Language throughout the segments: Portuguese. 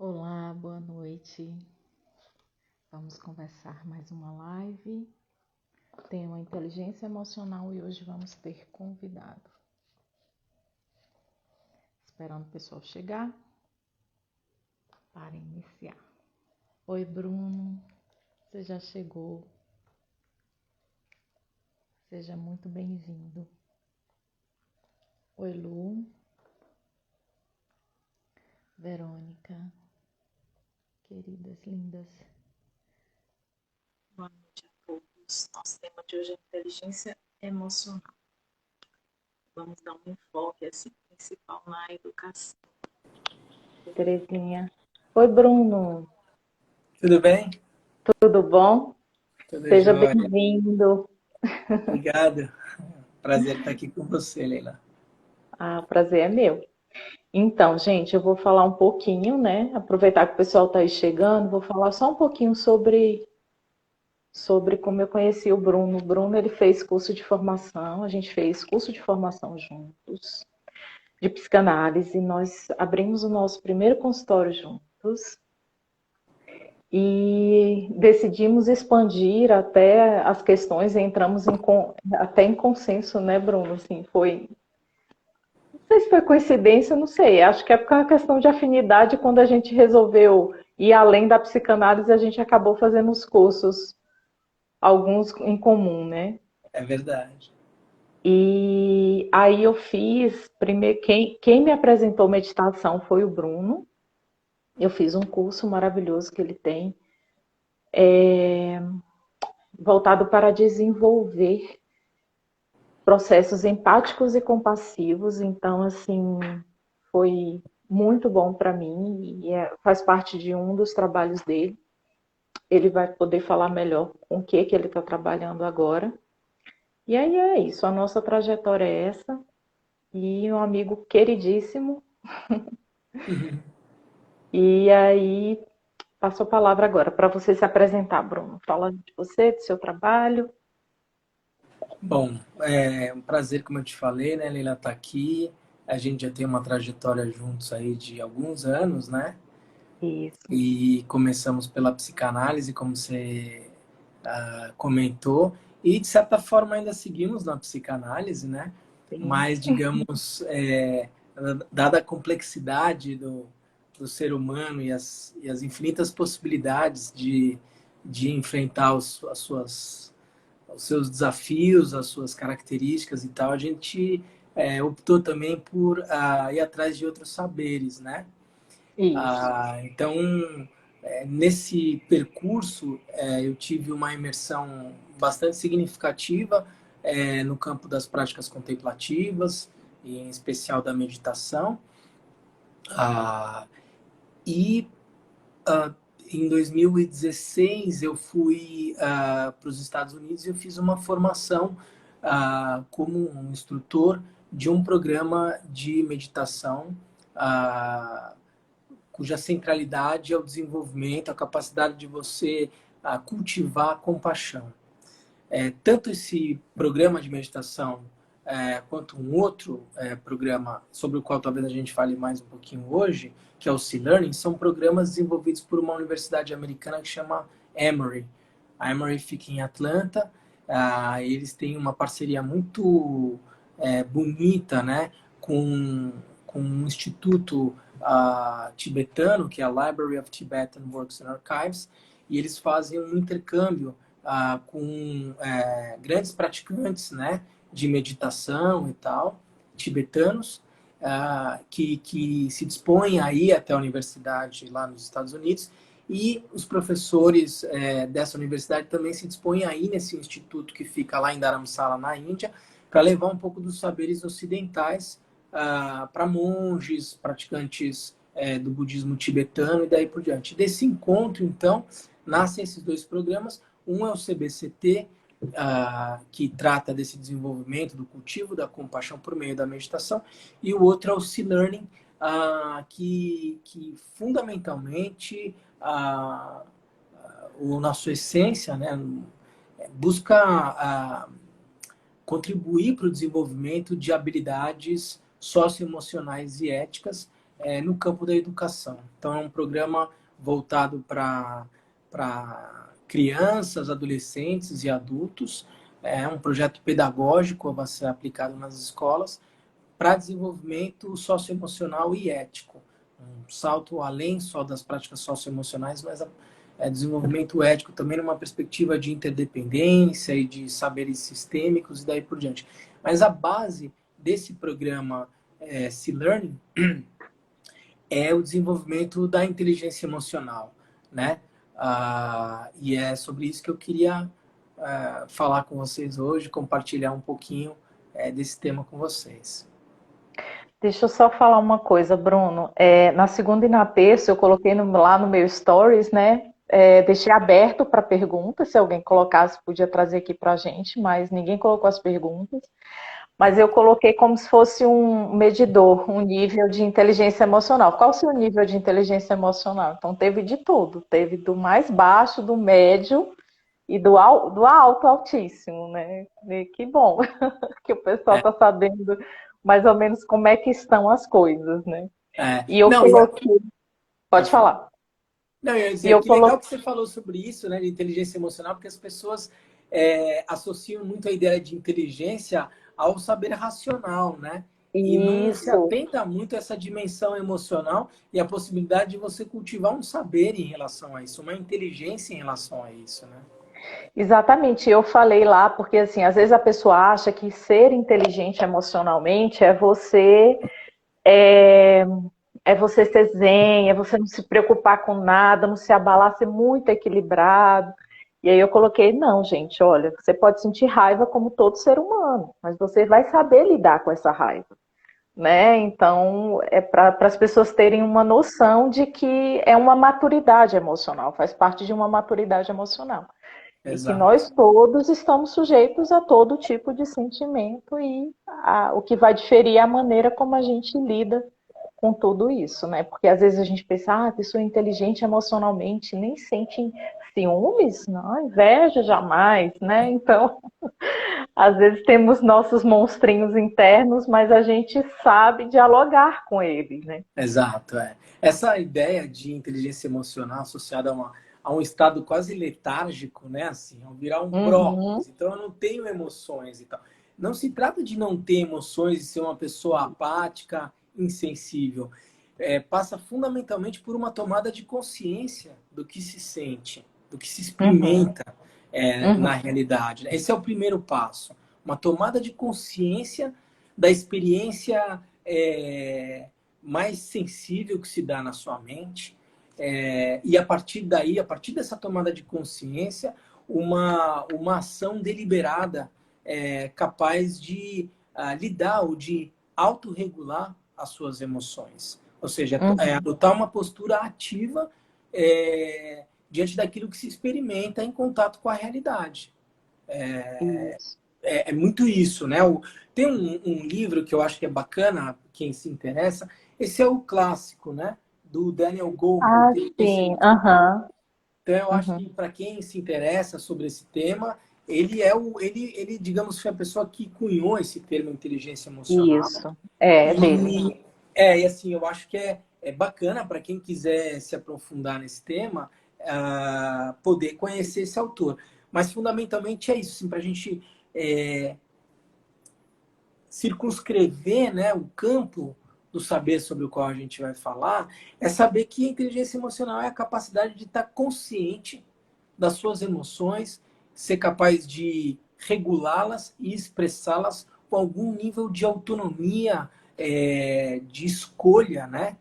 Olá, boa noite. Vamos conversar mais uma live. Tema inteligência emocional e hoje vamos ter convidado. Esperando o pessoal chegar para iniciar. Oi, Bruno. Você já chegou. Seja muito bem-vindo. Oi, Lu. Verônica. Queridas, lindas. Boa noite a todos. Nosso tema de hoje é inteligência emocional. Vamos dar um enfoque assim, principal na educação. Terezinha. Oi, Bruno. Tudo bem? Tudo bom? Tudo Seja jóia. bem-vindo. Obrigado. Prazer estar aqui com você, Leila. O prazer é meu. Então, gente, eu vou falar um pouquinho, né? Aproveitar que o pessoal está aí chegando, vou falar só um pouquinho sobre como eu conheci o Bruno. O Bruno, ele fez curso de formação, a gente fez curso de formação juntos, de psicanálise. Nós abrimos o nosso primeiro consultório juntos. E decidimos expandir até as questões, entramos até em consenso, né, Bruno? Assim, não sei se foi coincidência, não sei. Acho que é por uma questão de afinidade, quando a gente resolveu ir além da psicanálise, a gente acabou fazendo os cursos, alguns em comum, né? É verdade. E aí eu fiz, primeiro, quem me apresentou meditação foi o Bruno. Eu fiz um curso maravilhoso que ele tem, voltado para desenvolver processos empáticos e compassivos. Então, assim, foi muito bom para mim e faz parte de um dos trabalhos dele. Ele vai poder falar melhor com o que ele está trabalhando agora. E aí é isso, a nossa trajetória é essa. E um amigo queridíssimo. E aí, passo a palavra agora para você se apresentar, Bruno. Fala de você, do seu trabalho. Bom, é um prazer, como eu te falei, né, Leila, estar aqui. A gente já tem uma trajetória juntos aí de alguns anos, né? Isso. E começamos pela psicanálise, como você comentou, e de certa forma ainda seguimos na psicanálise, né? Sim. Mas, digamos, dada a complexidade do ser humano e as infinitas possibilidades de enfrentar os seus desafios, as suas características e tal, a gente optou também por ir atrás de outros saberes, né? Isso. Então, nesse percurso, eu tive uma imersão bastante significativa no campo das práticas contemplativas, e em especial da meditação. Ah, e em 2016 eu fui para os Estados Unidos e eu fiz uma formação como um instrutor de um programa de meditação cuja centralidade é o desenvolvimento, a capacidade de você cultivar a compaixão. Tanto esse programa de meditação quanto um outro programa sobre o qual talvez a gente fale mais um pouquinho hoje, que é o C-Learning, são programas desenvolvidos por uma universidade americana que chama Emory. A Emory fica em Atlanta. Eles têm uma parceria muito bonita, né, com um instituto tibetano, que é a Library of Tibetan Works and Archives, e eles fazem um intercâmbio com grandes praticantes, né, de meditação e tal, tibetanos, que se dispõem a ir até a universidade lá nos Estados Unidos, e os professores dessa universidade também se dispõem a ir nesse instituto que fica lá em Dharamsala, na Índia, para levar um pouco dos saberes ocidentais para monges, praticantes do budismo tibetano e daí por diante. Desse encontro, então, nascem esses dois programas. Um é o CBCT, que trata desse desenvolvimento, do cultivo da compaixão por meio da meditação, e o outro é o C-Learning, que fundamentalmente, na sua essência, né, busca contribuir para o desenvolvimento de habilidades socioemocionais e éticas no campo da educação. Então, é um programa voltado para crianças, adolescentes e adultos. É um projeto pedagógico a ser aplicado nas escolas para desenvolvimento socioemocional e ético. Um salto além só das práticas socioemocionais, mas desenvolvimento ético também numa perspectiva de interdependência e de saberes sistêmicos e daí por diante. Mas a base desse programa C-Learning é o desenvolvimento da inteligência emocional, né? E é sobre isso que eu queria falar com vocês hoje, compartilhar um pouquinho desse tema com vocês. Deixa eu só falar uma coisa, Bruno. Na segunda e na terça eu coloquei lá no meu stories, né? Deixei aberto para perguntas, se alguém colocasse, podia trazer aqui para a gente, mas ninguém colocou as perguntas. Mas eu coloquei como se fosse um medidor, um nível de inteligência emocional. Qual o seu nível de inteligência emocional? Então teve de tudo, teve do mais baixo, do médio e do alto altíssimo, né? E que bom que o pessoal está sabendo mais ou menos como é que estão as coisas, né? E eu Não, coloquei. Pode falar. Não, eu ia E dizer, eu que legal coloquei. que você falou sobre isso, né, de inteligência emocional, porque as pessoas associam muito a ideia de inteligência ao saber racional, né? E não se Isso. atenta muito a essa dimensão emocional e a possibilidade de você cultivar um saber em relação a isso, uma inteligência em relação a isso, né? Exatamente, eu falei lá, porque assim, às vezes a pessoa acha que ser inteligente emocionalmente é, é você ser zen, é você não se preocupar com nada, não se abalar, ser muito equilibrado. E aí eu coloquei, não, gente, olha, você pode sentir raiva como todo ser humano, mas você vai saber lidar com essa raiva, né? Então, é para as pessoas terem uma noção de que é uma maturidade emocional, faz parte de uma maturidade emocional. E que Exato. nós todos estamos sujeitos a todo tipo de sentimento e o que vai diferir é a maneira como a gente lida com tudo isso, né? Porque às vezes a gente pensa, a pessoa é inteligente emocionalmente, nem sente ciúmes, não, inveja jamais, né? Então, às vezes temos nossos monstrinhos internos, mas a gente sabe dialogar com eles, né? Exato, é. Essa ideia de inteligência emocional associada a um estado quase letárgico, né? Assim, ao virar um Uhum. brócolis. Então, eu não tenho emoções e tal. Não se trata de não ter emoções e ser uma pessoa apática, insensível. Passa fundamentalmente por uma tomada de consciência do que se sente, do que se Uhum. experimenta, na Uhum. realidade. Esse é o primeiro passo. Uma tomada de consciência da experiência mais sensível que se dá na sua mente. E a partir daí, a partir dessa tomada de consciência, uma ação deliberada capaz de lidar ou de autorregular as suas emoções. Ou seja, Uhum. adotar uma postura ativa diante daquilo que se experimenta em contato com a realidade. Isso. É muito isso, né? Tem um livro que eu acho que é bacana, quem se interessa. Esse é o clássico, né? Do Daniel Goleman, Ah, Inteligência sim. Emocional. Aham. Então, eu acho Uhum. que para quem se interessa sobre esse tema, ele, digamos, foi a pessoa que cunhou esse termo inteligência emocional. Isso. É dele. E assim, eu acho que é bacana para quem quiser se aprofundar nesse tema, poder conhecer esse autor. Mas, fundamentalmente, é isso, assim, para a gente circunscrever, né, o campo do saber sobre o qual a gente vai falar, é saber que a inteligência emocional é a capacidade de estar consciente das suas emoções, ser capaz de regulá-las e expressá-las com algum nível de autonomia, de escolha, né?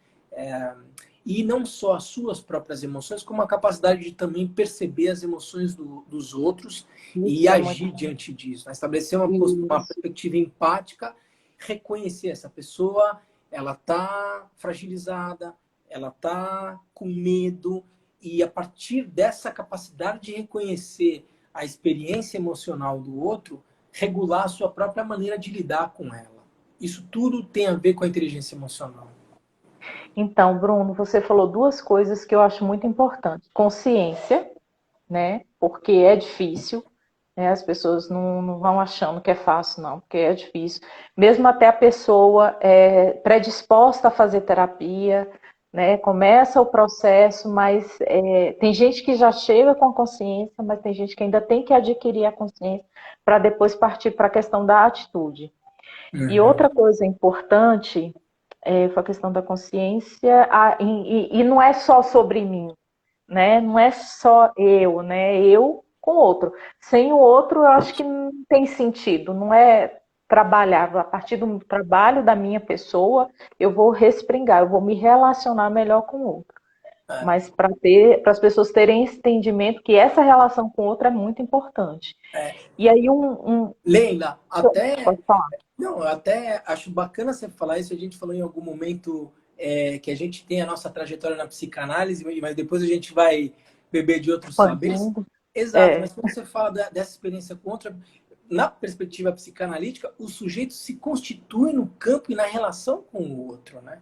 E não só as suas próprias emoções, como a capacidade de também perceber as emoções dos outros e Isso é muito. agir diante disso, né? Estabelecer uma Isso. perspectiva empática, reconhecer essa pessoa, ela está fragilizada, ela está com medo, e a partir dessa capacidade de reconhecer a experiência emocional do outro, regular a sua própria maneira de lidar com ela. Isso tudo tem a ver com a inteligência emocional. Então, Bruno, você falou duas coisas que eu acho muito importantes. Consciência, né? Porque é difícil. As pessoas não vão achando que é fácil, não, porque é difícil. Mesmo até a pessoa predisposta a fazer terapia, né? Começa o processo, mas tem gente que já chega com a consciência, mas tem gente que ainda tem que adquirir a consciência para depois partir para a questão da atitude. E Uhum. outra coisa importante foi a questão da consciência, e não é só sobre mim, né? Não é só eu, né? Eu com o outro. Sem o outro, eu acho que não tem sentido. Não é trabalhar. A partir do trabalho da minha pessoa, eu vou respingar, eu vou me relacionar melhor com o outro. Mas para as pessoas terem esse entendimento que essa relação com o outro é muito importante. É, E aí Leila, até pode falar. não, eu até acho bacana você falar isso. A gente falou em algum momento que a gente tem a nossa trajetória na psicanálise, mas depois a gente vai beber de outros saberes. Expandindo. Exato, É, mas quando você fala dessa experiência com outra, na perspectiva psicanalítica, o sujeito se constitui no campo e na relação com o outro, né?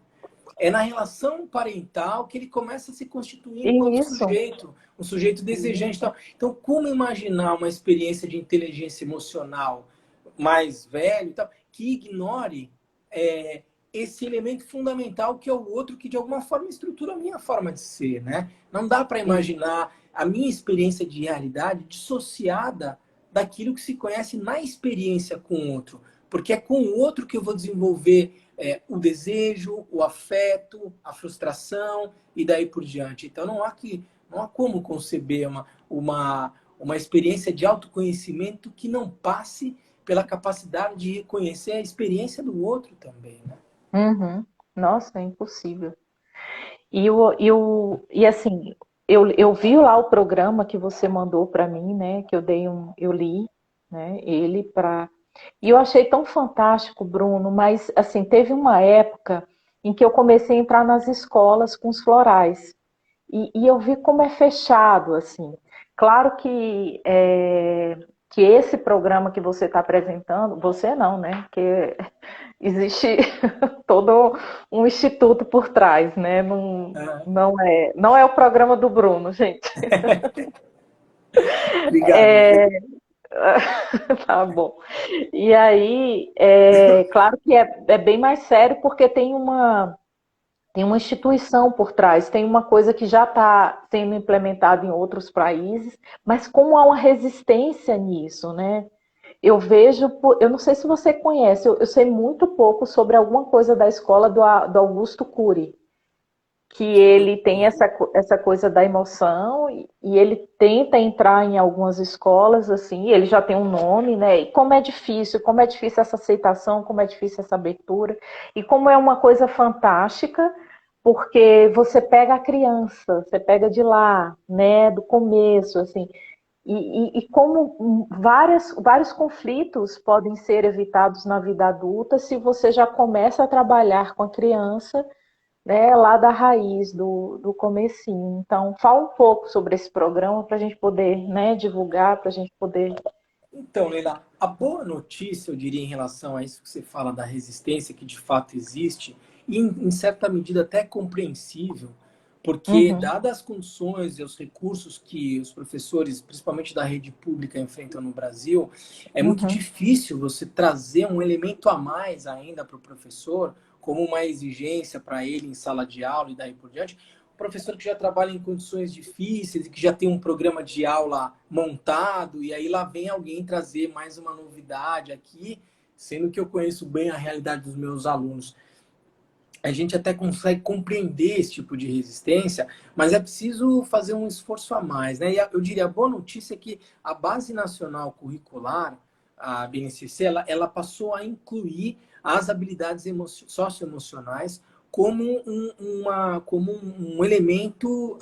É na relação parental que ele começa a se constituir enquanto isso. sujeito, um sujeito desejante. Então, como imaginar uma experiência de inteligência emocional mais velho e tal, que ignore esse elemento fundamental que é o outro, que de alguma forma estrutura a minha forma de ser, né? Não dá para imaginar a minha experiência de realidade dissociada daquilo que se conhece na experiência com o outro, porque é com o outro que eu vou desenvolver o desejo, o afeto, a frustração e daí por diante. Então não há como conceber uma experiência de autoconhecimento que não passe pela capacidade de reconhecer a experiência do outro também, né? Uhum. Nossa, é impossível. E assim, eu vi lá o programa que você mandou para mim, né? Que eu li, né? Ele para e eu achei tão fantástico, Bruno. Mas assim, teve uma época em que eu comecei a entrar nas escolas com os florais e eu vi como é fechado, assim. Claro que esse programa que você está apresentando, você não, né? Que existe todo um instituto por trás, né? Uhum. Não é o programa do Bruno, gente. Obrigado. Tá bom. E aí, claro que é bem mais sério porque tem uma instituição por trás, tem uma coisa que já está sendo implementada em outros países, mas como há uma resistência nisso, né? Eu vejo, eu não sei se você conhece, eu sei muito pouco sobre alguma coisa da escola do Augusto Cury, que ele tem essa coisa da emoção e ele tenta entrar em algumas escolas, assim, ele já tem um nome, né? E como é difícil essa aceitação, como é difícil essa abertura, e como é uma coisa fantástica, porque você pega a criança, você pega de lá, né, do começo, assim, e como vários conflitos podem ser evitados na vida adulta se você já começa a trabalhar com a criança, né, lá da raiz, do comecinho. Então, fala um pouco sobre esse programa para a gente poder, né, divulgar, para a gente poder... Então, Leila, a boa notícia, eu diria, em relação a isso que você fala da resistência, que de fato existe, e em certa medida até compreensível, porque, Uhum, dadas as condições e os recursos que os professores, principalmente da rede pública, enfrentam no Brasil, é muito uhum, difícil você trazer um elemento a mais ainda para o professor, como uma exigência para ele em sala de aula e daí por diante, professor que já trabalha em condições difíceis e que já tem um programa de aula montado, e aí lá vem alguém trazer mais uma novidade aqui, sendo que eu conheço bem a realidade dos meus alunos. A gente até consegue compreender esse tipo de resistência, mas é preciso fazer um esforço a mais, né? E eu diria, a boa notícia é que a Base Nacional Curricular, a BNCC, ela passou a incluir as habilidades socioemocionais como como um elemento,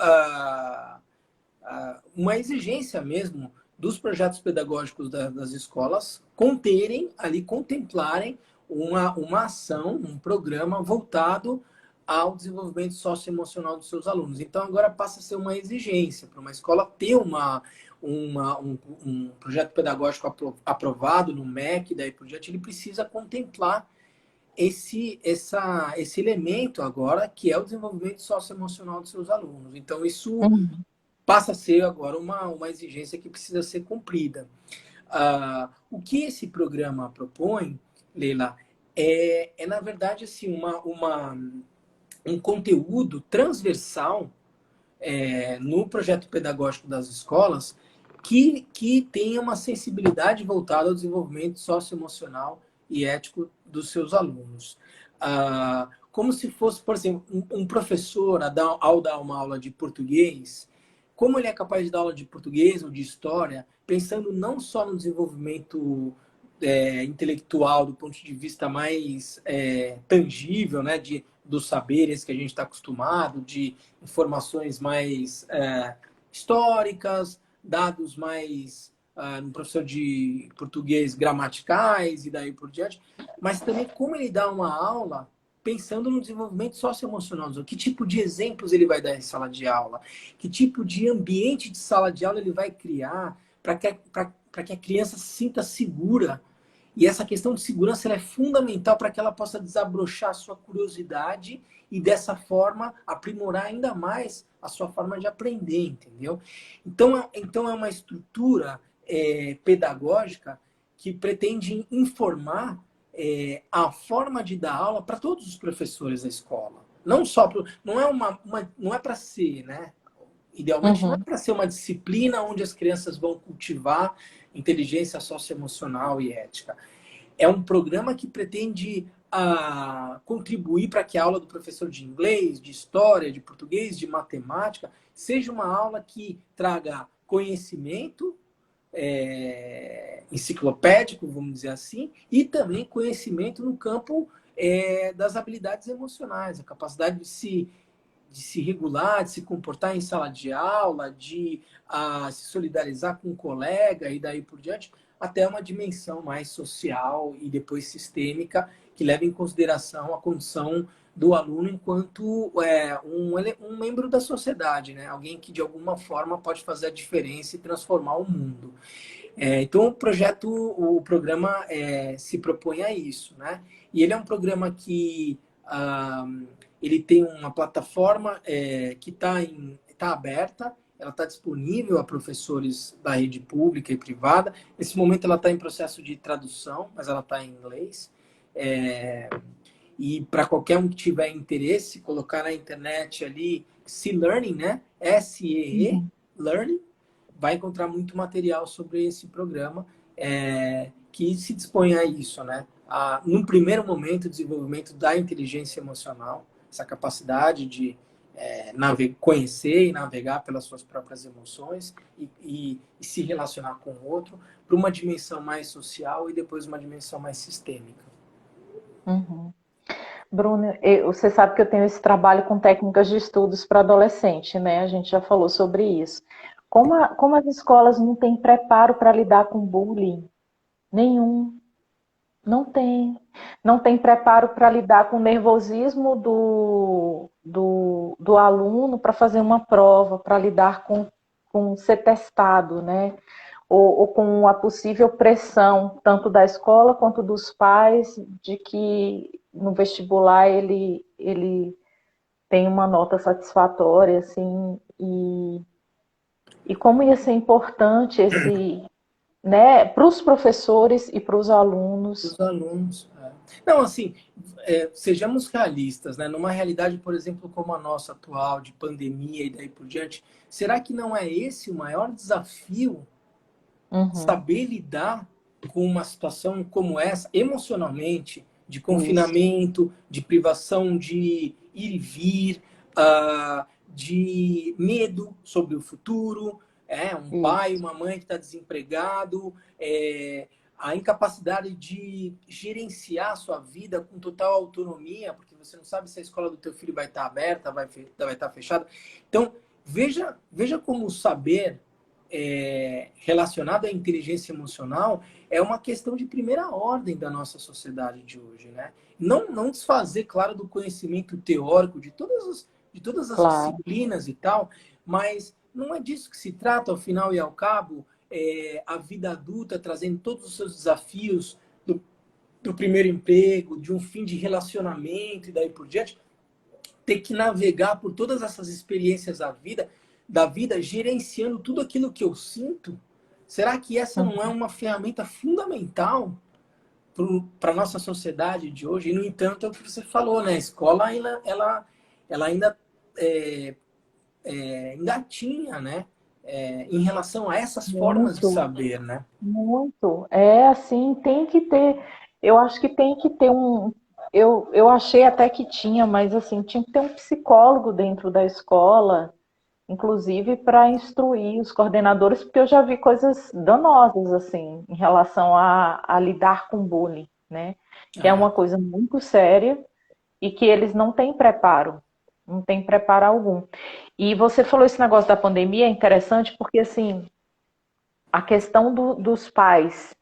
uma exigência mesmo dos projetos pedagógicos das escolas conterem ali, contemplarem uma ação, um programa voltado ao desenvolvimento socioemocional dos seus alunos. Então, agora passa a ser uma exigência para uma escola ter um projeto pedagógico aprovado no MEC, daí por diante, ele precisa contemplar esse elemento agora, que é o desenvolvimento socioemocional dos seus alunos. Então, isso uhum, passa a ser agora uma exigência que precisa ser cumprida. O que esse programa propõe, Leila, na verdade, assim, um conteúdo transversal no projeto pedagógico das escolas que tenha uma sensibilidade voltada ao desenvolvimento socioemocional e ético dos seus alunos. Como se fosse, por exemplo, um professor, ao dar uma aula de português, como ele é capaz de dar aula de português ou de história, pensando não só no desenvolvimento intelectual, do ponto de vista mais tangível, né, dos saberes que a gente está acostumado, de informações mais históricas, dados mais no professor de português gramaticais e daí por diante, mas também como ele dá uma aula pensando no desenvolvimento socioemocional. Que tipo de exemplos ele vai dar em sala de aula? Que tipo de ambiente de sala de aula ele vai criar para que a criança se sinta segura? E essa questão de segurança ela é fundamental para que ela possa desabrochar a sua curiosidade e, dessa forma, aprimorar ainda mais a sua forma de aprender, entendeu? Então é uma estrutura pedagógica que pretende informar a forma de dar aula para todos os professores da escola. Não só não é não é para ser, né? Idealmente não é para ser uma disciplina onde as crianças vão cultivar inteligência socioemocional e ética. É um programa que pretende contribuir para que a aula do professor de inglês, de história, de português, de matemática, seja uma aula que traga conhecimento enciclopédico, vamos dizer assim, e também conhecimento no campo das habilidades emocionais, a capacidade de se regular, de se comportar em sala de aula, de se solidarizar com um colega e daí por diante, até uma dimensão mais social e depois sistêmica, que leva em consideração a condição do aluno enquanto um membro da sociedade, né? Alguém que de alguma forma pode fazer a diferença e transformar o mundo. Então o programa se propõe a isso, né? E ele é um programa que ele tem uma plataforma que tá aberta, ela está disponível a professores da rede pública e privada. Nesse momento ela está em processo de tradução, mas ela está em inglês. E para qualquer um que tiver interesse, colocar na internet ali C-Learning, né? SEE, Learning, vai encontrar muito material sobre esse programa que se dispõe a isso, né? Num primeiro momento, o desenvolvimento da inteligência emocional, essa capacidade de conhecer e navegar pelas suas próprias emoções e se relacionar com o outro, para uma dimensão mais social e depois uma dimensão mais sistêmica. Bruno, você sabe que eu tenho esse trabalho com técnicas de estudos para adolescente, né? A gente já falou sobre isso. Como as escolas não têm preparo para lidar com bullying? Nenhum. Não tem. Não tem preparo para lidar com o nervosismo do aluno para fazer uma prova, para lidar com ser testado, né? Ou com a possível pressão, tanto da escola quanto dos pais, de que no vestibular ele tem uma nota satisfatória, assim, e como ia ser importante né, para os professores e para os alunos. Os alunos. Não, assim, sejamos realistas, né? Numa realidade, por exemplo, como a nossa atual, de pandemia e daí por diante, será que não é esse o maior desafio? Saber lidar com uma situação como essa, emocionalmente, de confinamento, de privação de ir e vir, de medo sobre o futuro, um pai, uma mãe que está desempregado, a incapacidade de gerenciar a sua vida com total autonomia, porque você não sabe se a escola do teu filho vai estar aberta, vai estar fechada. Então, veja como o saber relacionado à inteligência emocional é uma questão de primeira ordem da nossa sociedade de hoje, né? Não desfazer, claro, do conhecimento teórico de todas as disciplinas e tal, mas não é disso que se trata, ao final e ao cabo, a vida adulta trazendo todos os seus desafios do primeiro emprego, de um fim de relacionamento e daí por diante, ter que navegar por todas essas experiências da vida, gerenciando tudo aquilo que eu sinto, Será que essa não é uma ferramenta fundamental para a nossa sociedade de hoje? E, no entanto, é o que você falou, né? A escola, ela ainda engatinha, né? Em relação a essas formas de Muito, saber, né? muito. É assim, tem que ter. Eu acho que tem que ter um. Eu achei até que tinha, mas assim, tinha que ter um psicólogo dentro da escola, inclusive para instruir os coordenadores, porque eu já vi coisas danosas assim em relação a lidar com bullying, né? Que é Ah, uma coisa muito séria e que eles não têm preparo, não têm preparo algum. E você falou esse negócio da pandemia, é interessante porque assim, a questão dos pais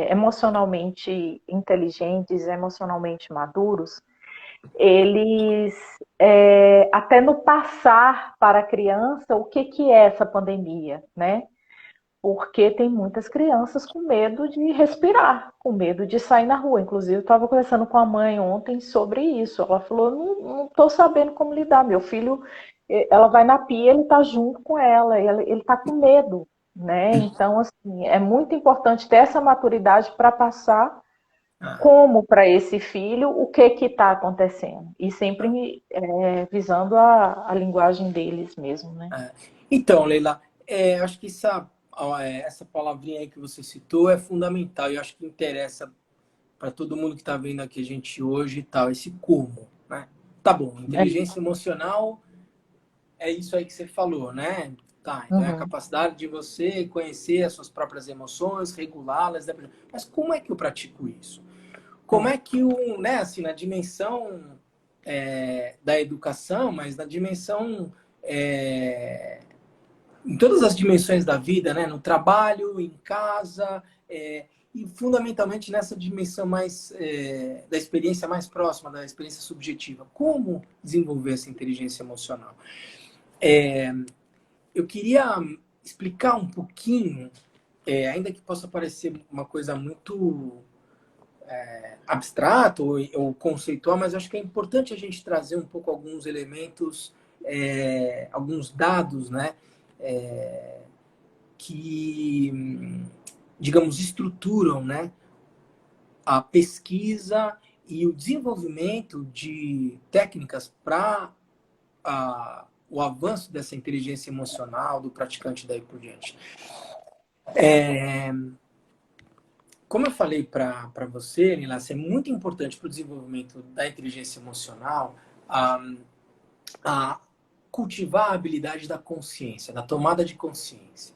emocionalmente inteligentes, emocionalmente maduros, eles, até no passar para a criança, o que, que é essa pandemia, né? Porque tem muitas crianças com medo de respirar, com medo de sair na rua. Inclusive, eu estava conversando com a mãe ontem sobre isso. Ela falou: não estou sabendo como lidar. Meu filho, ela vai na pia, ele está junto com ela, ele está com medo, né? Então, assim, é muito importante ter essa maturidade para passar ah, como para esse filho o que está acontecendo. E sempre visando a linguagem deles mesmo, né? ah. Então, Leila, acho que essa palavrinha aí que você citou é fundamental e acho que interessa para todo mundo que está vendo aqui a gente hoje e tal, esse como, né? Tá bom, É. inteligência emocional é isso aí que você falou, né? Tá, então é a Uhum. capacidade de você conhecer as suas próprias emoções, regulá-las. Mas como é que eu pratico isso? Como É. é que né, assim, na dimensão da educação, mas na dimensão, em todas as dimensões da vida, né? No trabalho, em casa, e fundamentalmente nessa dimensão mais da experiência mais próxima, da experiência subjetiva. Como desenvolver essa inteligência emocional? Eu queria explicar um pouquinho, ainda que possa parecer uma coisa muito abstrato ou conceitual, mas acho que é importante a gente trazer um pouco alguns elementos, alguns dados, né, que, digamos, estruturam, né, a pesquisa e o desenvolvimento de técnicas para o avanço dessa inteligência emocional do praticante daí por diante. Como eu falei para você, Nilas, é muito importante para o desenvolvimento da inteligência emocional a cultivar a habilidade da consciência, da tomada de consciência.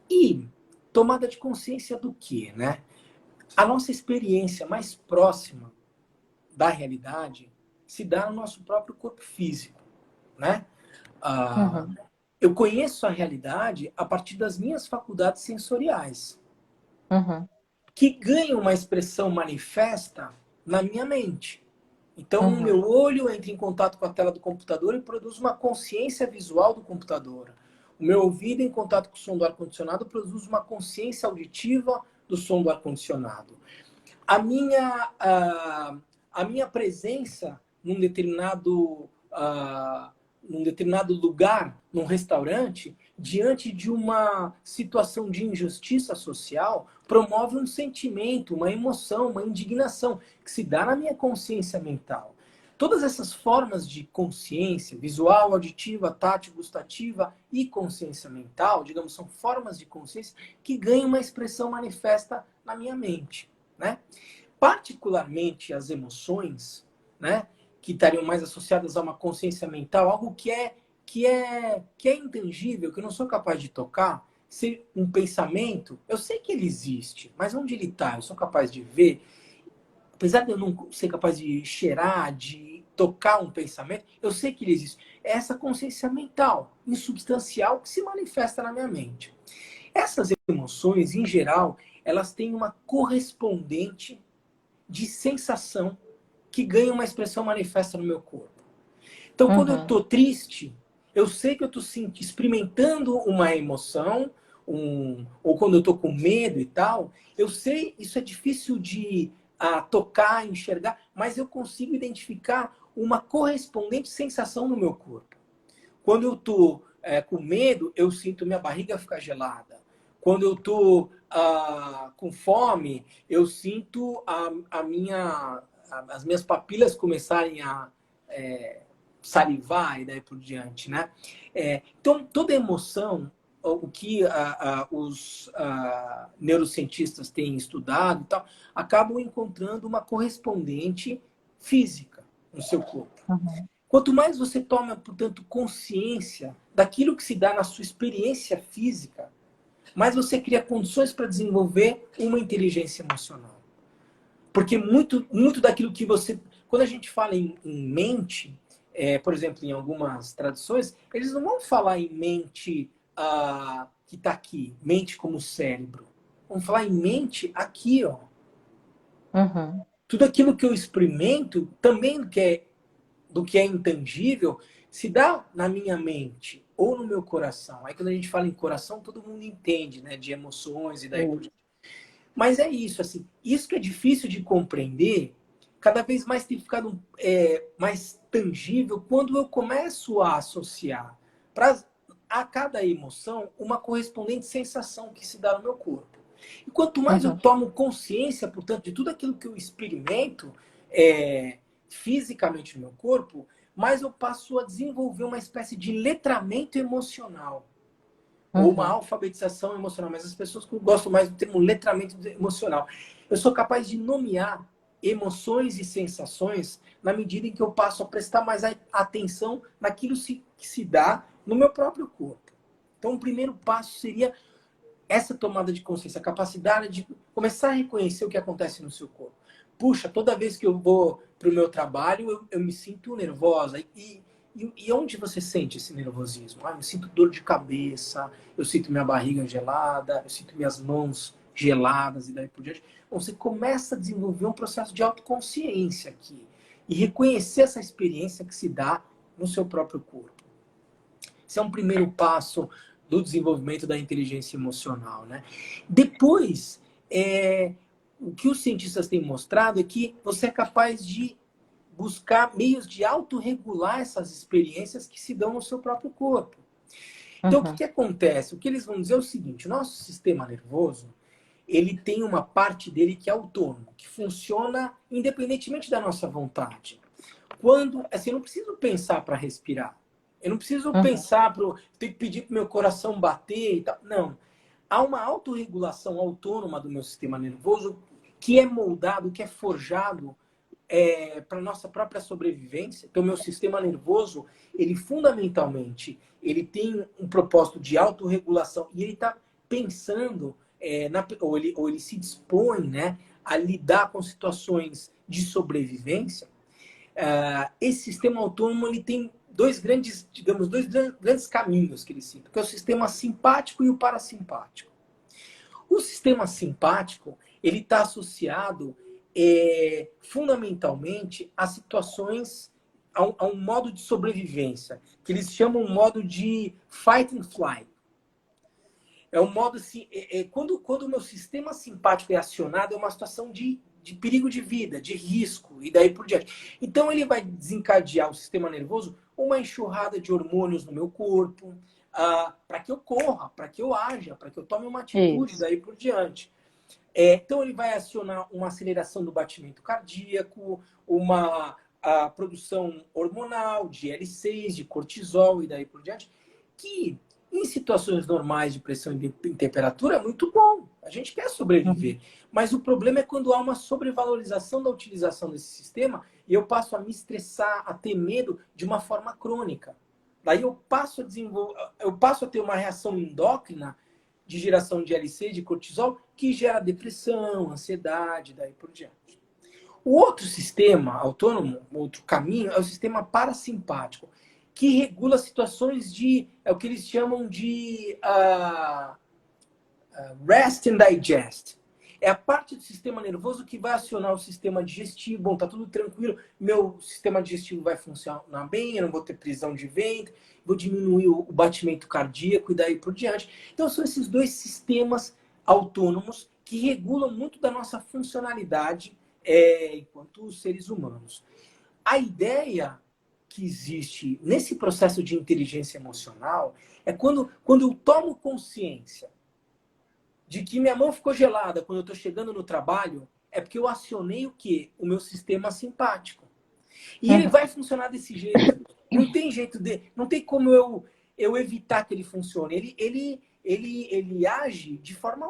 E tomada de consciência do quê, né? A nossa experiência mais próxima da realidade se dá no nosso próprio corpo físico, né? Ah, Uhum. eu conheço a realidade a partir das minhas faculdades sensoriais, Uhum. que ganham uma expressão manifesta na minha mente. Então, o Uhum. meu olho entra em contato com a tela do computador e produz uma consciência visual do computador. O meu ouvido, em contato com o som do ar-condicionado, produz uma consciência auditiva do som do ar-condicionado. A minha, uh, a minha presença num determinado lugar, num restaurante, diante de uma situação de injustiça social, promove um sentimento, uma emoção, uma indignação que se dá na minha consciência mental. Todas essas formas de consciência, visual, auditiva, tátil, gustativa e consciência mental, digamos, são formas de consciência que ganham uma expressão manifesta na minha mente, né? Particularmente as emoções, né, que estariam mais associadas a uma consciência mental, algo que é intangível, que eu não sou capaz de tocar, ser um pensamento, eu sei que ele existe, mas onde ele está? Eu sou capaz de ver, apesar de eu não ser capaz de cheirar, de tocar um pensamento, eu sei que ele existe. É essa consciência mental, insubstancial, que se manifesta na minha mente. Essas emoções, em geral, elas têm uma correspondente de sensação que ganha uma expressão manifesta no meu corpo. Então, quando eu Uhum. estou triste, eu sei que eu estou experimentando uma emoção, ou quando eu estou com medo e tal, eu sei, isso é difícil de tocar, enxergar, mas eu consigo identificar uma correspondente sensação no meu corpo. Quando eu estou com medo, eu sinto minha barriga ficar gelada. Quando eu estou com fome, eu sinto as minhas papilas começarem a salivar e daí por diante, né? Então, toda emoção, o que os neurocientistas têm estudado e tal, acabam encontrando uma correspondente física no seu corpo. Uhum. Quanto mais você toma, portanto, consciência daquilo que se dá na sua experiência física, mais você cria condições para desenvolver uma inteligência emocional. Porque muito daquilo que você... Quando a gente fala em mente, por exemplo, em algumas traduções, eles não vão falar em mente que está aqui, mente como cérebro. Vão falar em mente aqui, ó. Uhum. Tudo aquilo que eu experimento, também do que é intangível, se dá na minha mente ou no meu coração. Aí quando a gente fala em coração, todo mundo entende, né? De emoções e daí por diante. Mas é isso, assim, isso que é difícil de compreender, cada vez mais tem ficado mais tangível quando eu começo a associar a cada emoção uma correspondente sensação que se dá no meu corpo. E quanto mais eu Uhum. tomo consciência, portanto, de tudo aquilo que eu experimento fisicamente no meu corpo, mais eu passo a desenvolver uma espécie de letramento emocional. Ou uma Uhum. alfabetização emocional, mas as pessoas gostam mais do termo letramento emocional. Eu sou capaz de nomear emoções e sensações na medida em que eu passo a prestar mais atenção naquilo que se dá no meu próprio corpo. Então, o primeiro passo seria essa tomada de consciência, a capacidade de começar a reconhecer o que acontece no seu corpo. Puxa, toda vez que eu vou para o meu trabalho, eu me sinto nervosa. E onde você sente esse nervosismo? Eu sinto dor de cabeça, eu sinto minha barriga gelada, eu sinto minhas mãos geladas e daí por diante. Bom, você começa a desenvolver um processo de autoconsciência aqui e reconhecer essa experiência que se dá no seu próprio corpo. Esse é um primeiro passo do desenvolvimento da inteligência emocional, né? Depois, o que os cientistas têm mostrado é que você é capaz de buscar meios de autorregular essas experiências que se dão no seu próprio corpo. Então, o que acontece? O que eles vão dizer é o seguinte: o nosso sistema nervoso, ele tem uma parte dele que é autônomo, que funciona independentemente da nossa vontade. Assim, eu não preciso pensar para respirar. Eu não preciso pensar ter que pedir para o meu coração bater e tal. Não. Há uma autorregulação autônoma do meu sistema nervoso que é moldado, que é forjado para nossa própria sobrevivência. Então, meu sistema nervoso, ele fundamentalmente, ele tem um propósito de autorregulação e ele está pensando, ou ele se dispõe, né, a lidar com situações de sobrevivência. Esse sistema autônomo, ele tem dois grandes caminhos que ele cita, que é o sistema simpático e o parasimpático. O sistema simpático, ele está associado fundamentalmente a situações, a um modo de sobrevivência, que eles chamam um modo de fight and flight. É um modo assim, quando o meu sistema simpático é acionado, é uma situação de perigo de vida, de risco, e daí por diante. Então ele vai desencadear o sistema nervoso uma enxurrada de hormônios no meu corpo, para que eu corra, para que eu haja, para que eu tome uma atitude, daí por diante. Então ele vai acionar uma aceleração do batimento cardíaco, a produção hormonal de L6, de cortisol e daí por diante, que em situações normais de pressão e temperatura é muito bom. A gente quer sobreviver. Mas o problema é quando há uma sobrevalorização da utilização desse sistema e eu passo a me estressar, a ter medo de uma forma crônica. Daí eu passo a ter uma reação endócrina de geração de LC, de cortisol, que gera depressão, ansiedade, daí por diante. O outro sistema autônomo, outro caminho, é o sistema parasimpático, que regula situações é o que eles chamam de rest and digest. É a parte do sistema nervoso que vai acionar o sistema digestivo. Bom, tá tudo tranquilo, meu sistema digestivo vai funcionar bem, eu não vou ter prisão de ventre, vou diminuir o batimento cardíaco e daí por diante. Então, são esses dois sistemas autônomos que regulam muito da nossa funcionalidade enquanto seres humanos. A ideia que existe nesse processo de inteligência emocional é quando eu tomo consciência de que minha mão ficou gelada quando eu estou chegando no trabalho, é porque eu acionei o quê? O meu sistema simpático. E ele vai funcionar desse jeito. Não tem jeito não tem como eu evitar que ele funcione. Ele age de forma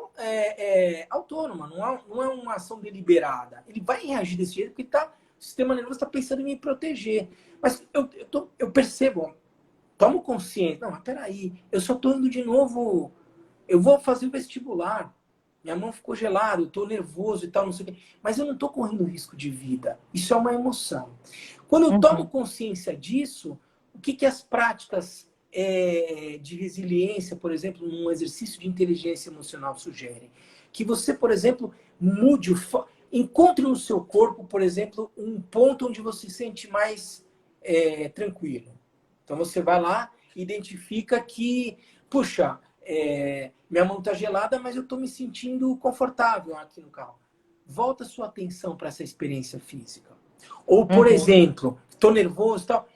autônoma, não é uma ação deliberada. Ele vai reagir desse jeito porque o sistema nervoso está pensando em me proteger. Mas eu percebo, tomo consciência. Não, mas peraí, eu só estou indo de novo. Eu vou fazer o vestibular. Minha mão ficou gelada, eu estou nervoso e tal, não sei o quê. Mas eu não estou correndo risco de vida. Isso é uma emoção. Quando eu tomo consciência disso, o que as práticas de resiliência, por exemplo, num exercício de inteligência emocional sugerem? Que você, por exemplo, encontre no seu corpo, por exemplo, um ponto onde você se sente mais tranquilo. Então você vai lá e identifica que, puxa, minha mão está gelada, mas eu estou me sentindo confortável aqui no carro. Volta a sua atenção para essa experiência física. Ou, por exemplo, estou nervoso e tal.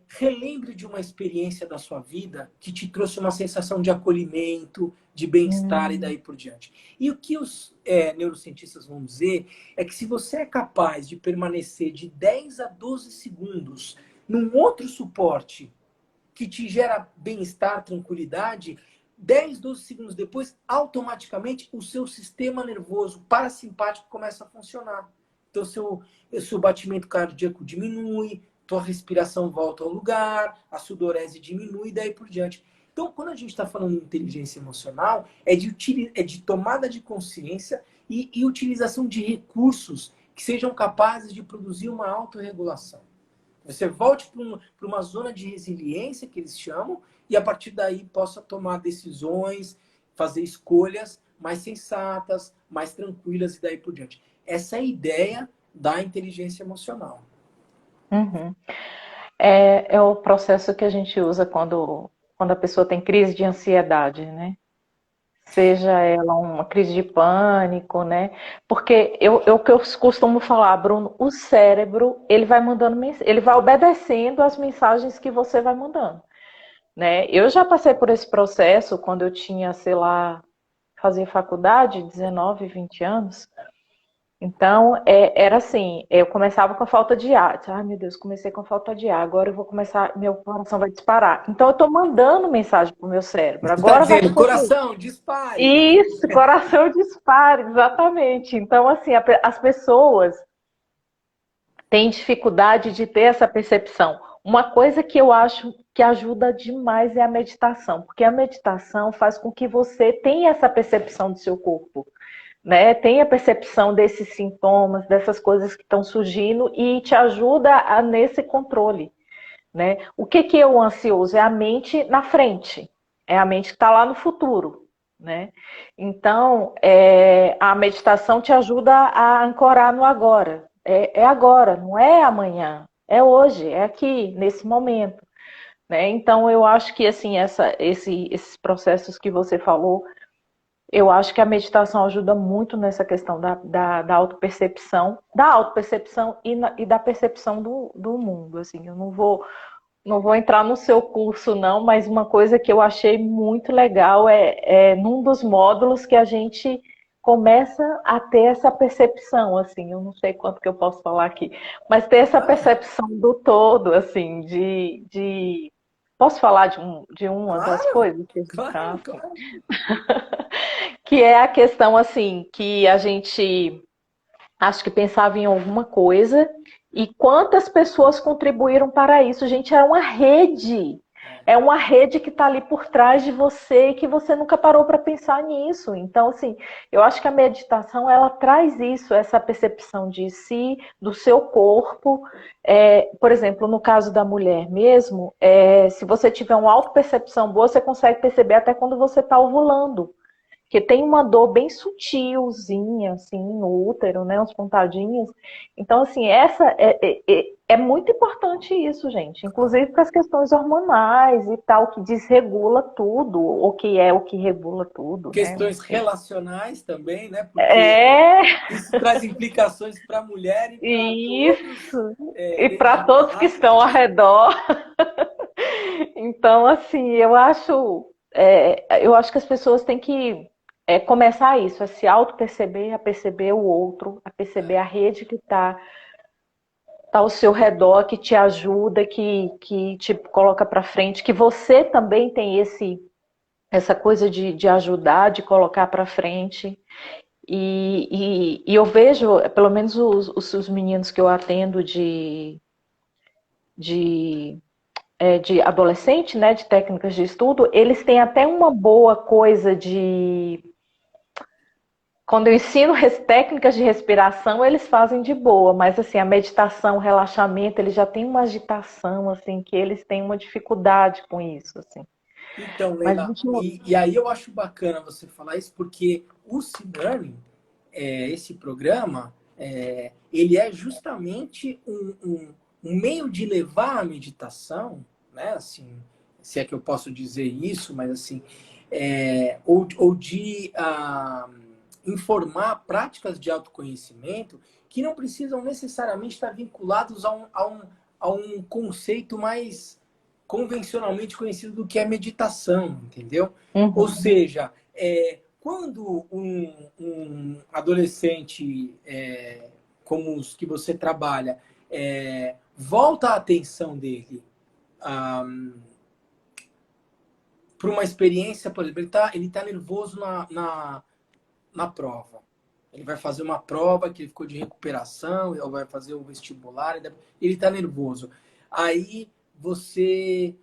Relembre de uma experiência da sua vida que te trouxe uma sensação de acolhimento, de bem-estar e daí por diante. E o que os neurocientistas vão dizer é que se você é capaz de permanecer de 10 a 12 segundos num outro suporte que te gera bem-estar, tranquilidade, 10, 12 segundos depois, automaticamente o seu sistema nervoso parasimpático começa a funcionar. Então, seu batimento cardíaco diminui, tua respiração volta ao lugar, a sudorese diminui e daí por diante. Então, quando a gente está falando de inteligência emocional, é de tomada de consciência e utilização de recursos que sejam capazes de produzir uma autorregulação. Você volte para uma zona de resiliência, que eles chamam, e a partir daí possa tomar decisões, fazer escolhas mais sensatas, mais tranquilas e daí por diante. Essa é a ideia da inteligência emocional. É o processo que a gente usa quando a pessoa tem crise de ansiedade, né? Seja ela uma crise de pânico, né? Porque o que eu costumo falar, Bruno, o cérebro, ele vai mandando, ele vai obedecendo as mensagens que você vai mandando, né? Eu já passei por esse processo quando eu tinha, sei lá, fazia faculdade, 19, 20 anos. Então, era assim, eu começava com a falta de ar. Ai, meu Deus, comecei com a falta de ar, agora eu vou começar, meu coração vai disparar. Então, eu estou mandando mensagem pro meu cérebro, Você está agora vai dizendo, explodir. coração, dispare! Isso, coração dispara, exatamente. Então, assim, as pessoas têm dificuldade de ter essa percepção. Uma coisa que eu acho que ajuda demais é a meditação, porque a meditação faz com que você tenha essa percepção do seu corpo, né? Tenha a percepção desses sintomas, dessas coisas que estão surgindo e te ajuda nesse controle, né? O que é o ansioso? É a mente na frente, é a mente que está lá no futuro, né? Então, a meditação te ajuda a ancorar no agora. É agora, não é amanhã. É hoje, é aqui, nesse momento, né? Então, eu acho que assim, esses processos que você falou, eu acho que a meditação ajuda muito nessa questão da autopercepção, e da percepção do mundo. Assim, eu não vou entrar no seu curso, não, mas uma coisa que eu achei muito legal num dos módulos que a gente começa a ter essa percepção, assim, eu não sei quanto que eu posso falar aqui, mas ter essa percepção do todo, assim, posso falar de uma das Claro, coisas que a gente tá, claro, assim, claro. que é a questão, assim, que a gente acho que pensava em alguma coisa e quantas pessoas contribuíram para isso. Gente, é uma rede que está ali por trás de você e que você nunca parou para pensar nisso. Então, assim, eu acho que a meditação, ela traz isso, essa percepção de si, do seu corpo. Por exemplo, no caso da mulher mesmo, se você tiver uma autopercepção boa, você consegue perceber até quando você está ovulando. porque tem uma dor bem sutilzinha, assim, no útero, né? Uns pontadinhos. Então, assim, é muito importante isso, gente. Inclusive para as questões hormonais e tal, que desregula tudo, o que é o que regula tudo, né? Questões Enfim. relacionais também, né? Porque É, isso traz implicações para a mulher e para todos isso. E dentro para de uma todos que raça. estão ao redor. Então, assim, eu acho que as pessoas têm que começar isso, a se auto-perceber, a perceber o outro, a perceber a rede que está tá ao seu redor, que te ajuda, que te coloca para frente, que você também tem essa coisa de ajudar, de colocar para frente. E eu vejo, pelo menos os meninos que eu atendo de de adolescente, né, de técnicas de estudo, eles têm até uma boa coisa de. Quando eu ensino técnicas de respiração, eles fazem de boa, mas assim, a meditação, o relaxamento, eles já têm uma agitação, assim, que eles têm uma dificuldade com isso, assim. Então, Mas Leila, e aí eu acho bacana você falar isso, porque o C-Learning, esse programa, ele é justamente um meio de levar a meditação, né? Assim, se é que eu posso dizer isso, mas assim, ou de informar práticas de autoconhecimento que não precisam necessariamente estar vinculados a um conceito mais convencionalmente conhecido do que é meditação, entendeu? Ou uhum. seja, quando um adolescente como os que você trabalha volta a atenção dele para uma experiência, por exemplo, ele tá nervoso na prova. Ele vai fazer uma prova que ele ficou de recuperação, ou vai fazer o vestibular, ele está nervoso. Aí você,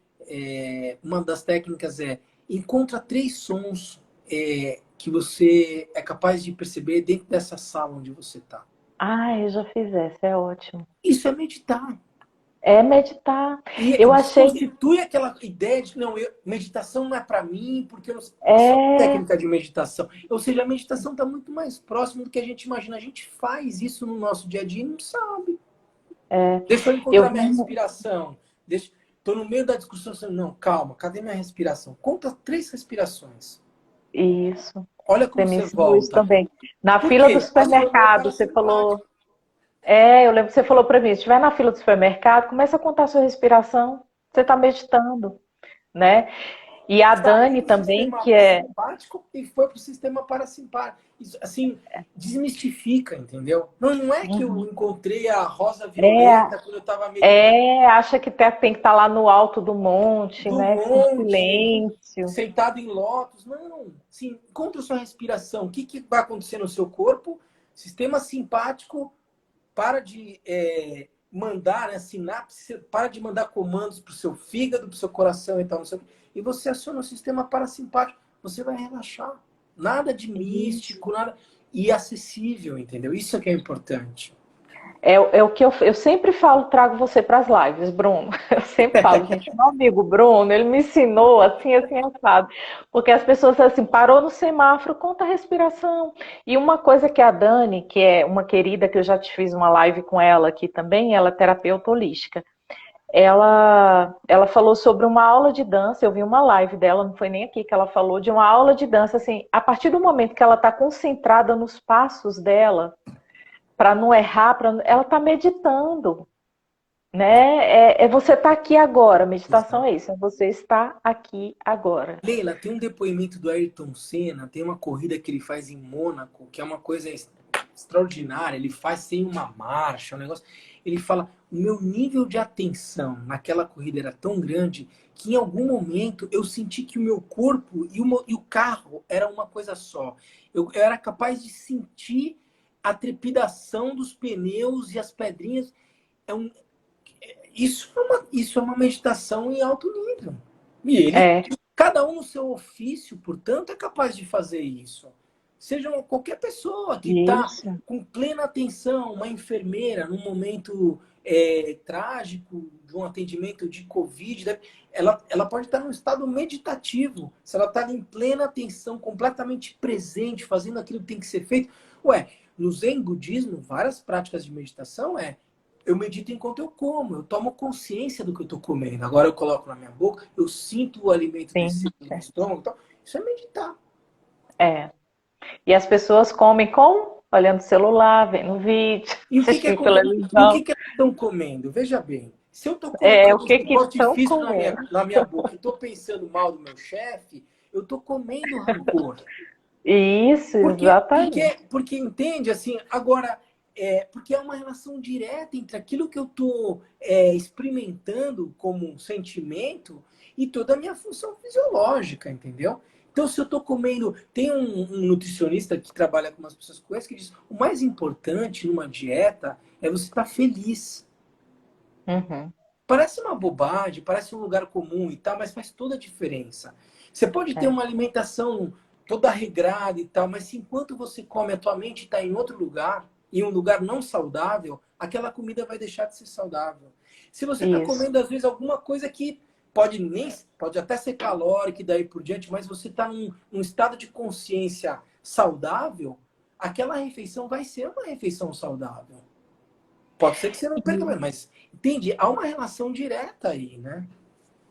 uma das técnicas encontra 3 sons que você é capaz de perceber dentro dessa sala onde você está. Ah, eu já fiz essa, é ótimo. Isso é meditar. É meditar. E Eu achei. desconstitui aquela ideia de que não, meditação não é para mim, porque eu não, isso é uma É, técnica de meditação. Ou seja, a meditação está muito mais próxima do que a gente imagina. A gente faz isso no nosso dia a dia e não sabe. Deixa eu eu encontrar vi. minha respiração. Estou no meio da discussão. Não, calma, cadê minha respiração? Conta 3 respirações. Isso. Olha Você como me você ensinou isso volta. também. Na Por fila do quê? Acionou o supermercado, você falou. parasimpático. Eu lembro que você falou para mim, se estiver na fila do supermercado, começa a contar a sua respiração. Você está meditando, né? E a Dani Saiu do também, sistema que é. simpático e foi para o sistema parasimpático. Isso, assim, desmistifica, entendeu? Não, não é que eu Uhum. encontrei a rosa É, violeta quando eu estava meditando acha que tem que estar lá no alto do monte, do né? Com monte, silêncio. sentado em lótus. Não, sim, encontra sua respiração. O que vai acontecer no seu corpo? Sistema simpático para de mandar, né, sinapse, para de mandar comandos para o seu fígado, para o seu coração e tal, não sei o quê. E você aciona o sistema parasimpático. Você vai relaxar. Nada de Isso. místico, nada. E acessível, entendeu? Isso é que é importante. É o que eu sempre falo, trago você para as lives, Bruno. Eu sempre falo, gente, meu amigo Bruno, ele me ensinou assim, assim, assado. Porque as pessoas assim, parou no semáforo, conta a respiração. E uma coisa que a Dani, que é uma querida que eu já te fiz uma live com ela aqui também, ela é terapeuta holística. Ela falou sobre uma aula de dança, eu vi uma live dela, não foi nem aqui que ela falou, de uma aula de dança, assim, a partir do momento que ela está concentrada nos passos dela, para não errar, ela está meditando, né? Você estar aqui agora. Meditação é Exato. isso, é você estar aqui agora. Leila, tem um depoimento do Ayrton Senna, tem uma corrida que ele faz em Mônaco, que é uma coisa extraordinária. Ele faz sem uma marcha, um negócio. Ele fala: o meu nível de atenção naquela corrida era tão grande que em algum momento eu senti que o meu corpo e o carro era uma coisa só. Eu era capaz de sentir a trepidação dos pneus e as pedrinhas. É um, isso é uma meditação em alto nível. E ele, É, cada um no seu ofício, portanto, é capaz de fazer isso. seja qualquer pessoa que está Isso, com plena atenção, uma enfermeira, num momento trágico de um atendimento de Covid, né? Ela pode estar num estado meditativo, se ela está em plena atenção, completamente presente, fazendo aquilo que tem que ser feito. Ué, no Zen budismo, várias práticas de meditação eu medito enquanto eu como, eu tomo consciência do que eu estou comendo. Agora eu coloco na minha boca, eu sinto o alimento sim. descer no estômago. Então, isso é meditar. É. E as pessoas comem como? Olhando o celular, vendo vídeo, E o que que é assistindo comer? E o televisão. que que elas estão comendo? Veja bem, se eu estou É, o colocando um que que negócio estão difícil comendo? na minha boca e estou pensando mal do meu chefe, eu estou comendo rancor. Isso, exatamente. Porque entende, assim, agora, porque é uma relação direta entre aquilo que eu estou experimentando como um sentimento e toda a minha função fisiológica, entendeu? Então, se eu estou comendo. Tem um nutricionista que trabalha com umas pessoas com isso que diz: o mais importante numa dieta é você estar feliz. Uhum. Parece uma bobagem, parece um lugar comum e tal, mas faz toda a diferença. Você pode ter É, uma alimentação toda regrada e tal, mas se enquanto você come, a tua mente está em outro lugar, em um lugar não saudável, aquela comida vai deixar de ser saudável. Se você está isso. comendo, às vezes, alguma coisa que pode até ser calórica e daí por diante, mas você está num estado de consciência saudável, aquela refeição vai ser uma refeição saudável. Pode ser que você não perca, mas entende? Há uma relação direta aí, né?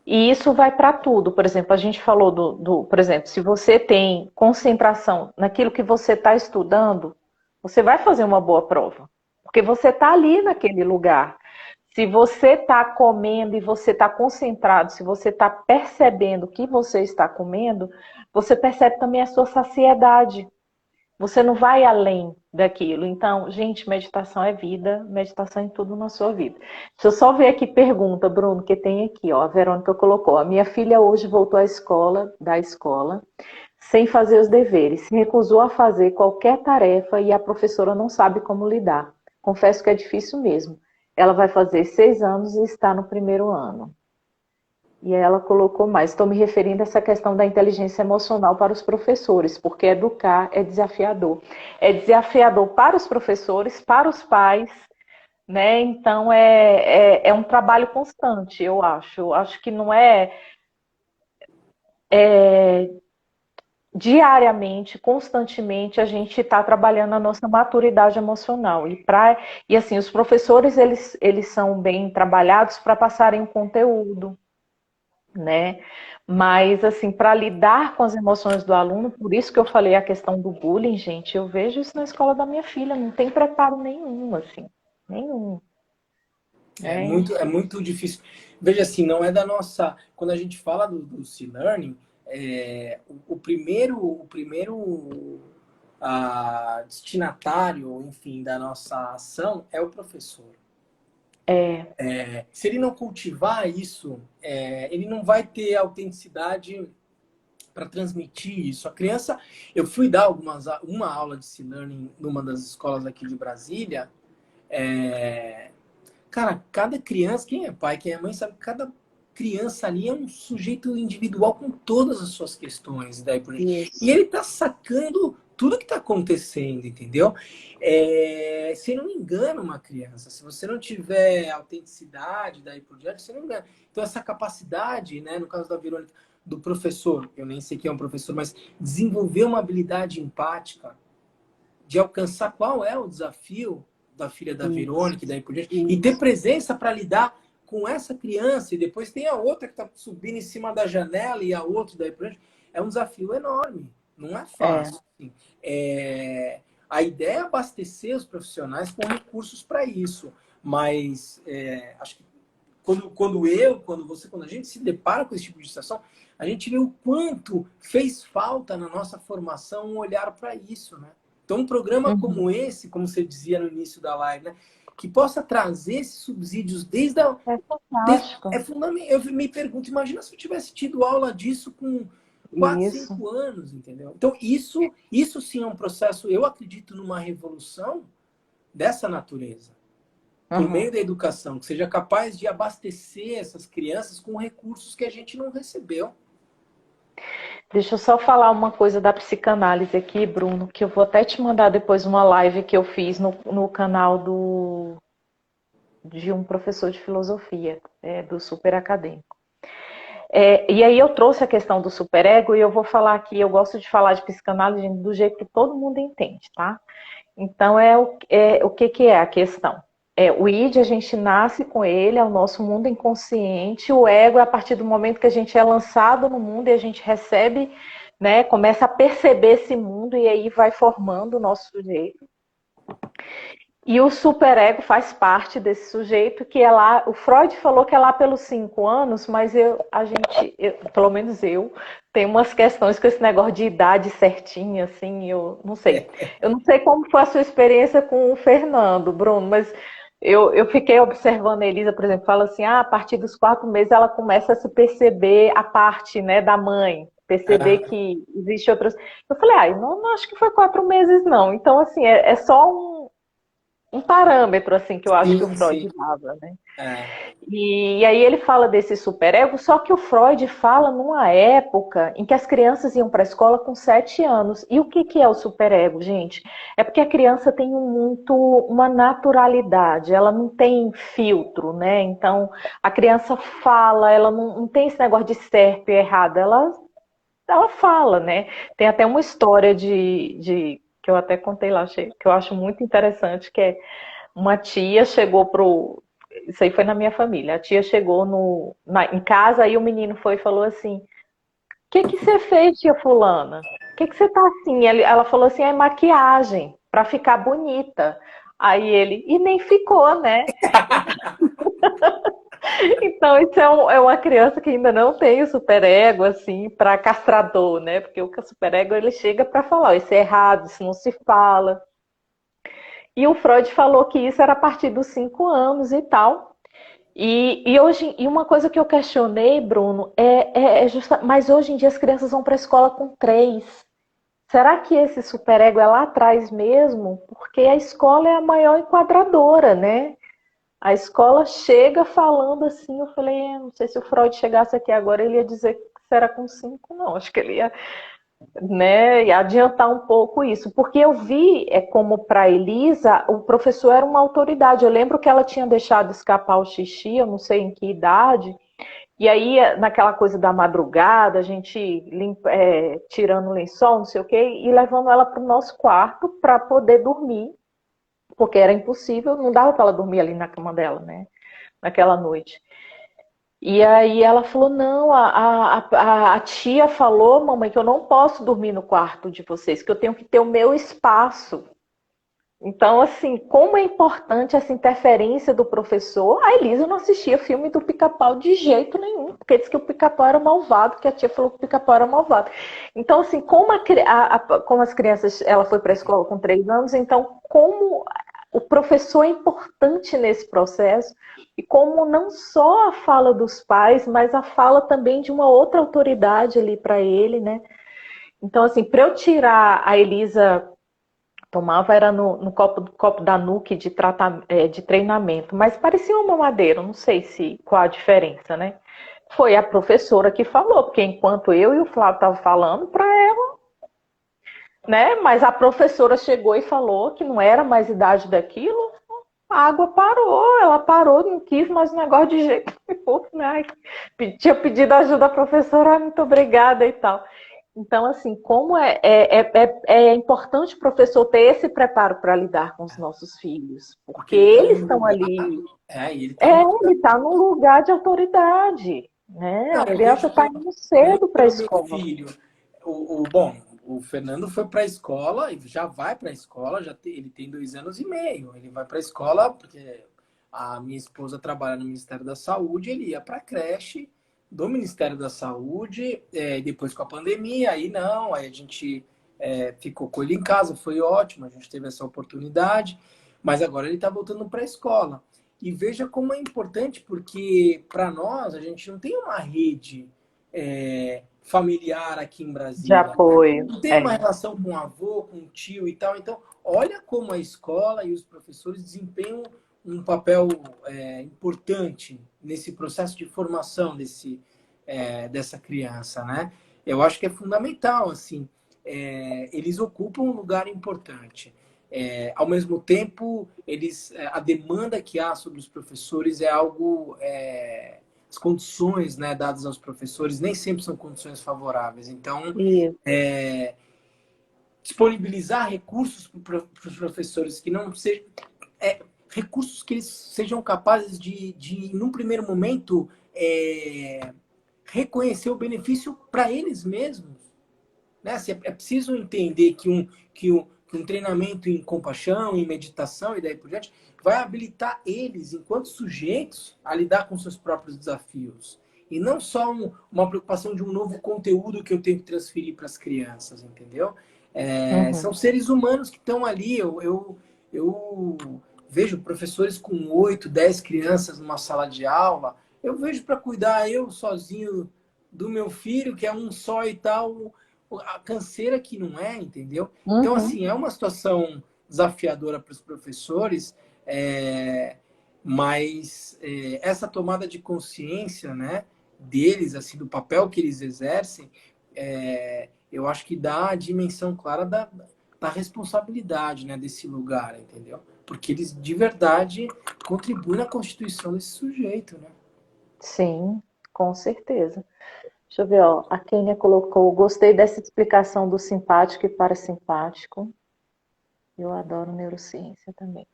E isso vai para tudo. Por exemplo, a gente falou por exemplo, se você tem concentração naquilo que você está estudando, você vai fazer uma boa prova. Porque você está ali naquele lugar. Se você está comendo e você está concentrado, se você está percebendo o que você está comendo, você percebe também a sua saciedade. Você não vai além daquilo. Então, gente, meditação é vida, meditação é tudo na sua vida. Deixa eu só ver aqui pergunta, Bruno, que tem aqui, ó. A Verônica colocou: a minha filha hoje voltou à escola, da escola, sem fazer os deveres. Se recusou a fazer qualquer tarefa e a professora não sabe como lidar. Confesso que é difícil mesmo. Ela vai fazer 6 anos e está no primeiro ano. E ela colocou mais: estou me referindo a essa questão da inteligência emocional para os professores, porque educar é desafiador. É desafiador para os professores, para os pais, né? Então é um trabalho constante, eu acho. Eu acho que não diariamente, constantemente, a gente está trabalhando a nossa maturidade emocional. E assim, os professores eles são bem trabalhados para passarem o conteúdo, né? Mas, assim, para lidar com as emoções do aluno, por isso que eu falei a questão do bullying, gente, eu vejo isso na escola da minha filha, não tem preparo nenhum, assim, nenhum, né? É muito difícil. Veja assim, não é da nossa. Quando a gente fala do C-Learning, o primeiro destinatário, enfim, da nossa ação é o professor. É, Se ele não cultivar isso, ele não vai ter autenticidade para transmitir isso. A criança, eu fui dar uma aula de C-Learning numa das escolas aqui de Brasília. Cara, cada criança, quem é pai, quem é mãe, sabe que cada criança ali é um sujeito individual com todas as suas questões. E daí por diante. E isso. ele tá sacando tudo que tá acontecendo, entendeu? Se não engana uma criança, se você não tiver autenticidade, daí por diante, você não engana. Então, essa capacidade, né, no caso da Verônica, do professor, eu nem sei quem é um professor, mas desenvolver uma habilidade empática de alcançar qual é o desafio da filha da Isso, Verônica e daí por diante, e ter isso. presença para lidar com essa criança, e depois tem a outra que está subindo em cima da janela e a outra daí por diante. É um desafio enorme, não é É. fácil. Assim. A ideia é abastecer os profissionais com recursos para isso, mas acho que quando a gente se depara com esse tipo de situação, a gente vê o quanto fez falta na nossa formação um olhar para isso, né? Então, um programa Uhum. como esse, como você dizia no início da live, né, que possa trazer esses subsídios É fantástico. é fundamental. Eu me pergunto, imagina se eu tivesse tido aula disso com 4, Isso. 5 anos, entendeu? Então, isso sim é um processo, eu acredito numa revolução dessa natureza por Uhum. meio da educação, que seja capaz de abastecer essas crianças com recursos que a gente não recebeu. Deixa eu só falar uma coisa da psicanálise aqui, Bruno, que eu vou até te mandar depois uma live que eu fiz no canal de um professor de filosofia, do Super Acadêmico. E aí eu trouxe a questão do superego e eu vou falar aqui, eu gosto de falar de psicanálise do jeito que todo mundo entende, tá? Então, o que é a questão? O id, a gente nasce com ele, é o nosso mundo inconsciente. O ego é a partir do momento que a gente é lançado no mundo e a gente recebe, né, começa a perceber esse mundo e aí vai formando o nosso sujeito. E o superego faz parte desse sujeito que é lá. O Freud falou que é lá pelos 5 anos, mas pelo menos eu, tenho umas questões com esse negócio de idade certinha, assim, eu não sei. Eu não sei como foi a sua experiência com o Fernando, Bruno, mas eu fiquei observando a Elisa, por exemplo, fala assim, a partir dos 4 meses ela começa a se perceber a parte, né, da mãe, perceber que existe outras. Eu falei, não acho que foi 4 meses, não. Então, assim, é só um parâmetro assim que eu acho que o Sim, Freud sim. dava, né? É. E aí ele fala desse superego, só que o Freud fala numa época em que as crianças iam para a escola com 7 anos. E o que é o superego, gente? É porque a criança tem uma naturalidade, ela não tem filtro, né? Então a criança fala, ela não tem esse negócio de certo e errado, ela fala, né? Tem até uma história que eu até contei lá, que eu acho muito interessante, que é uma tia chegou pro. Isso aí foi na minha família. A tia chegou em casa, aí o menino foi e falou assim: O que você fez, tia Fulana? Que você tá assim? Ela falou assim: É maquiagem, pra ficar bonita. Aí ele, e nem ficou, né? Então, isso é uma criança que ainda não tem o superego, assim, para castrador, né? Porque o superego ele chega para falar: Isso é errado, isso não se fala. E o Freud falou que isso era a partir dos 5 anos e tal. E uma coisa que eu questionei, Bruno, mas hoje em dia as crianças vão para a escola com 3. Será que esse superego é lá atrás mesmo? Porque a escola é a maior enquadradora, né? A escola chega falando assim, eu falei, não sei se o Freud chegasse aqui agora, ele ia dizer que era com 5, não. Acho que ele ia, né, e adiantar um pouco isso, porque eu vi como para Elisa o professor era uma autoridade. Eu lembro que ela tinha deixado escapar o xixi, eu não sei em que idade, e aí naquela coisa da madrugada, a gente tirando o lençol, não sei o quê, e levando ela para o nosso quarto para poder dormir, porque era impossível, não dava para ela dormir ali na cama dela, né, naquela noite. E aí ela falou, não, a tia falou, mamãe, que eu não posso dormir no quarto de vocês, que eu tenho que ter o meu espaço. Então, assim, como é importante essa interferência do professor. A Elisa não assistia filme do Pica-Pau de jeito nenhum, porque disse que o Pica-Pau era malvado, que a tia falou que o Pica-Pau era malvado. Então, assim, como as crianças, ela foi para a escola com 3 anos, então, como o professor é importante nesse processo, e como não só a fala dos pais, mas a fala também de uma outra autoridade ali para ele, né? Então, assim, para eu tirar a Elisa, tomava era no copo da Nuke de treinamento, mas parecia uma mamadeira, não sei qual a diferença, né? Foi a professora que falou, porque enquanto eu e o Flávio estavam falando para ela, né? Mas a professora chegou e falou que não era mais idade daquilo, a água parou, ela parou, não quis mais o negócio de jeito nenhum, né? Tinha pedido ajuda à professora, muito obrigada e tal. Então, assim, como é importante o professor ter esse preparo para lidar com os nossos filhos, Porque porque ele está eles num estão lugar. ali, Ele está num ele lugar. está num lugar de autoridade, né? Não, A eu criança vejo, está indo eu vejo cedo para a pelo meu escola. filho. Bom, o Fernando foi para a escola e já vai para a escola, ele tem 2 anos e meio. Ele vai para a escola porque a minha esposa trabalha no Ministério da Saúde, ele ia para a creche do Ministério da Saúde, depois com a pandemia, aí não, aí a gente ficou com ele em casa, foi ótimo, a gente teve essa oportunidade, mas agora ele está voltando para a escola. E veja como é importante, porque para nós, a gente não tem uma rede familiar aqui em De Brasília, né? apoio. Não tem uma relação com o avô, com o tio e tal. Então, olha como a escola e os professores desempenham um papel importante nesse processo de formação dessa criança, né? eu acho que é fundamental, assim, eles ocupam um lugar importante. Ao mesmo tempo, a demanda que há sobre os professores é algo, as condições, né, dadas aos professores nem sempre são condições favoráveis. Então, Isso. disponibilizar recursos para os professores que não sejam, recursos que eles sejam capazes num primeiro momento, reconhecer o benefício para eles mesmos. Né? É preciso entender que um treinamento em compaixão, em meditação e daí por diante, vai habilitar eles, enquanto sujeitos, a lidar com seus próprios desafios. E não só uma preocupação de um novo conteúdo que eu tenho que transferir para as crianças, entendeu? São Uhum. seres humanos que estão ali. Eu vejo professores com 8, 10 crianças numa sala de aula. Eu vejo para cuidar eu sozinho do meu filho, que é um só e tal, a canseira que não é, entendeu? Então, Uhum. assim, é uma situação desafiadora para os professores, mas essa tomada de consciência, né, deles, assim, do papel que eles exercem, eu acho que dá a dimensão clara da responsabilidade, né, desse lugar, entendeu? Porque eles, de verdade, contribuem na constituição desse sujeito, né? Sim, com certeza. Deixa eu ver, ó. A Kênia colocou, gostei dessa explicação do simpático e parasimpático. Eu adoro neurociência também.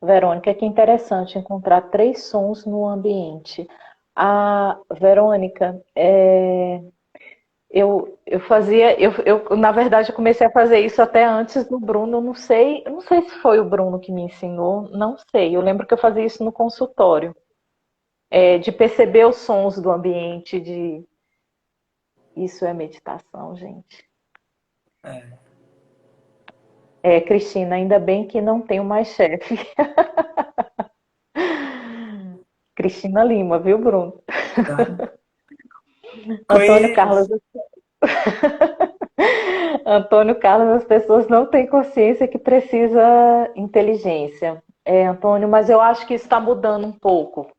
Verônica, que interessante encontrar três sons no ambiente. A Verônica, eu fazia, na verdade eu comecei a fazer isso até antes do Bruno. Eu não sei se foi o Bruno que me ensinou, não sei. Eu lembro que eu fazia isso no consultório, de perceber os sons do ambiente, isso é meditação, gente. É, Cristina, ainda bem que não tenho mais chefe. Cristina Lima, viu, Bruno? tá. Antônio Carlos. Conheço. Antônio Carlos, as pessoas não têm consciência que precisa inteligência. Antônio, mas eu acho que isso está mudando um pouco,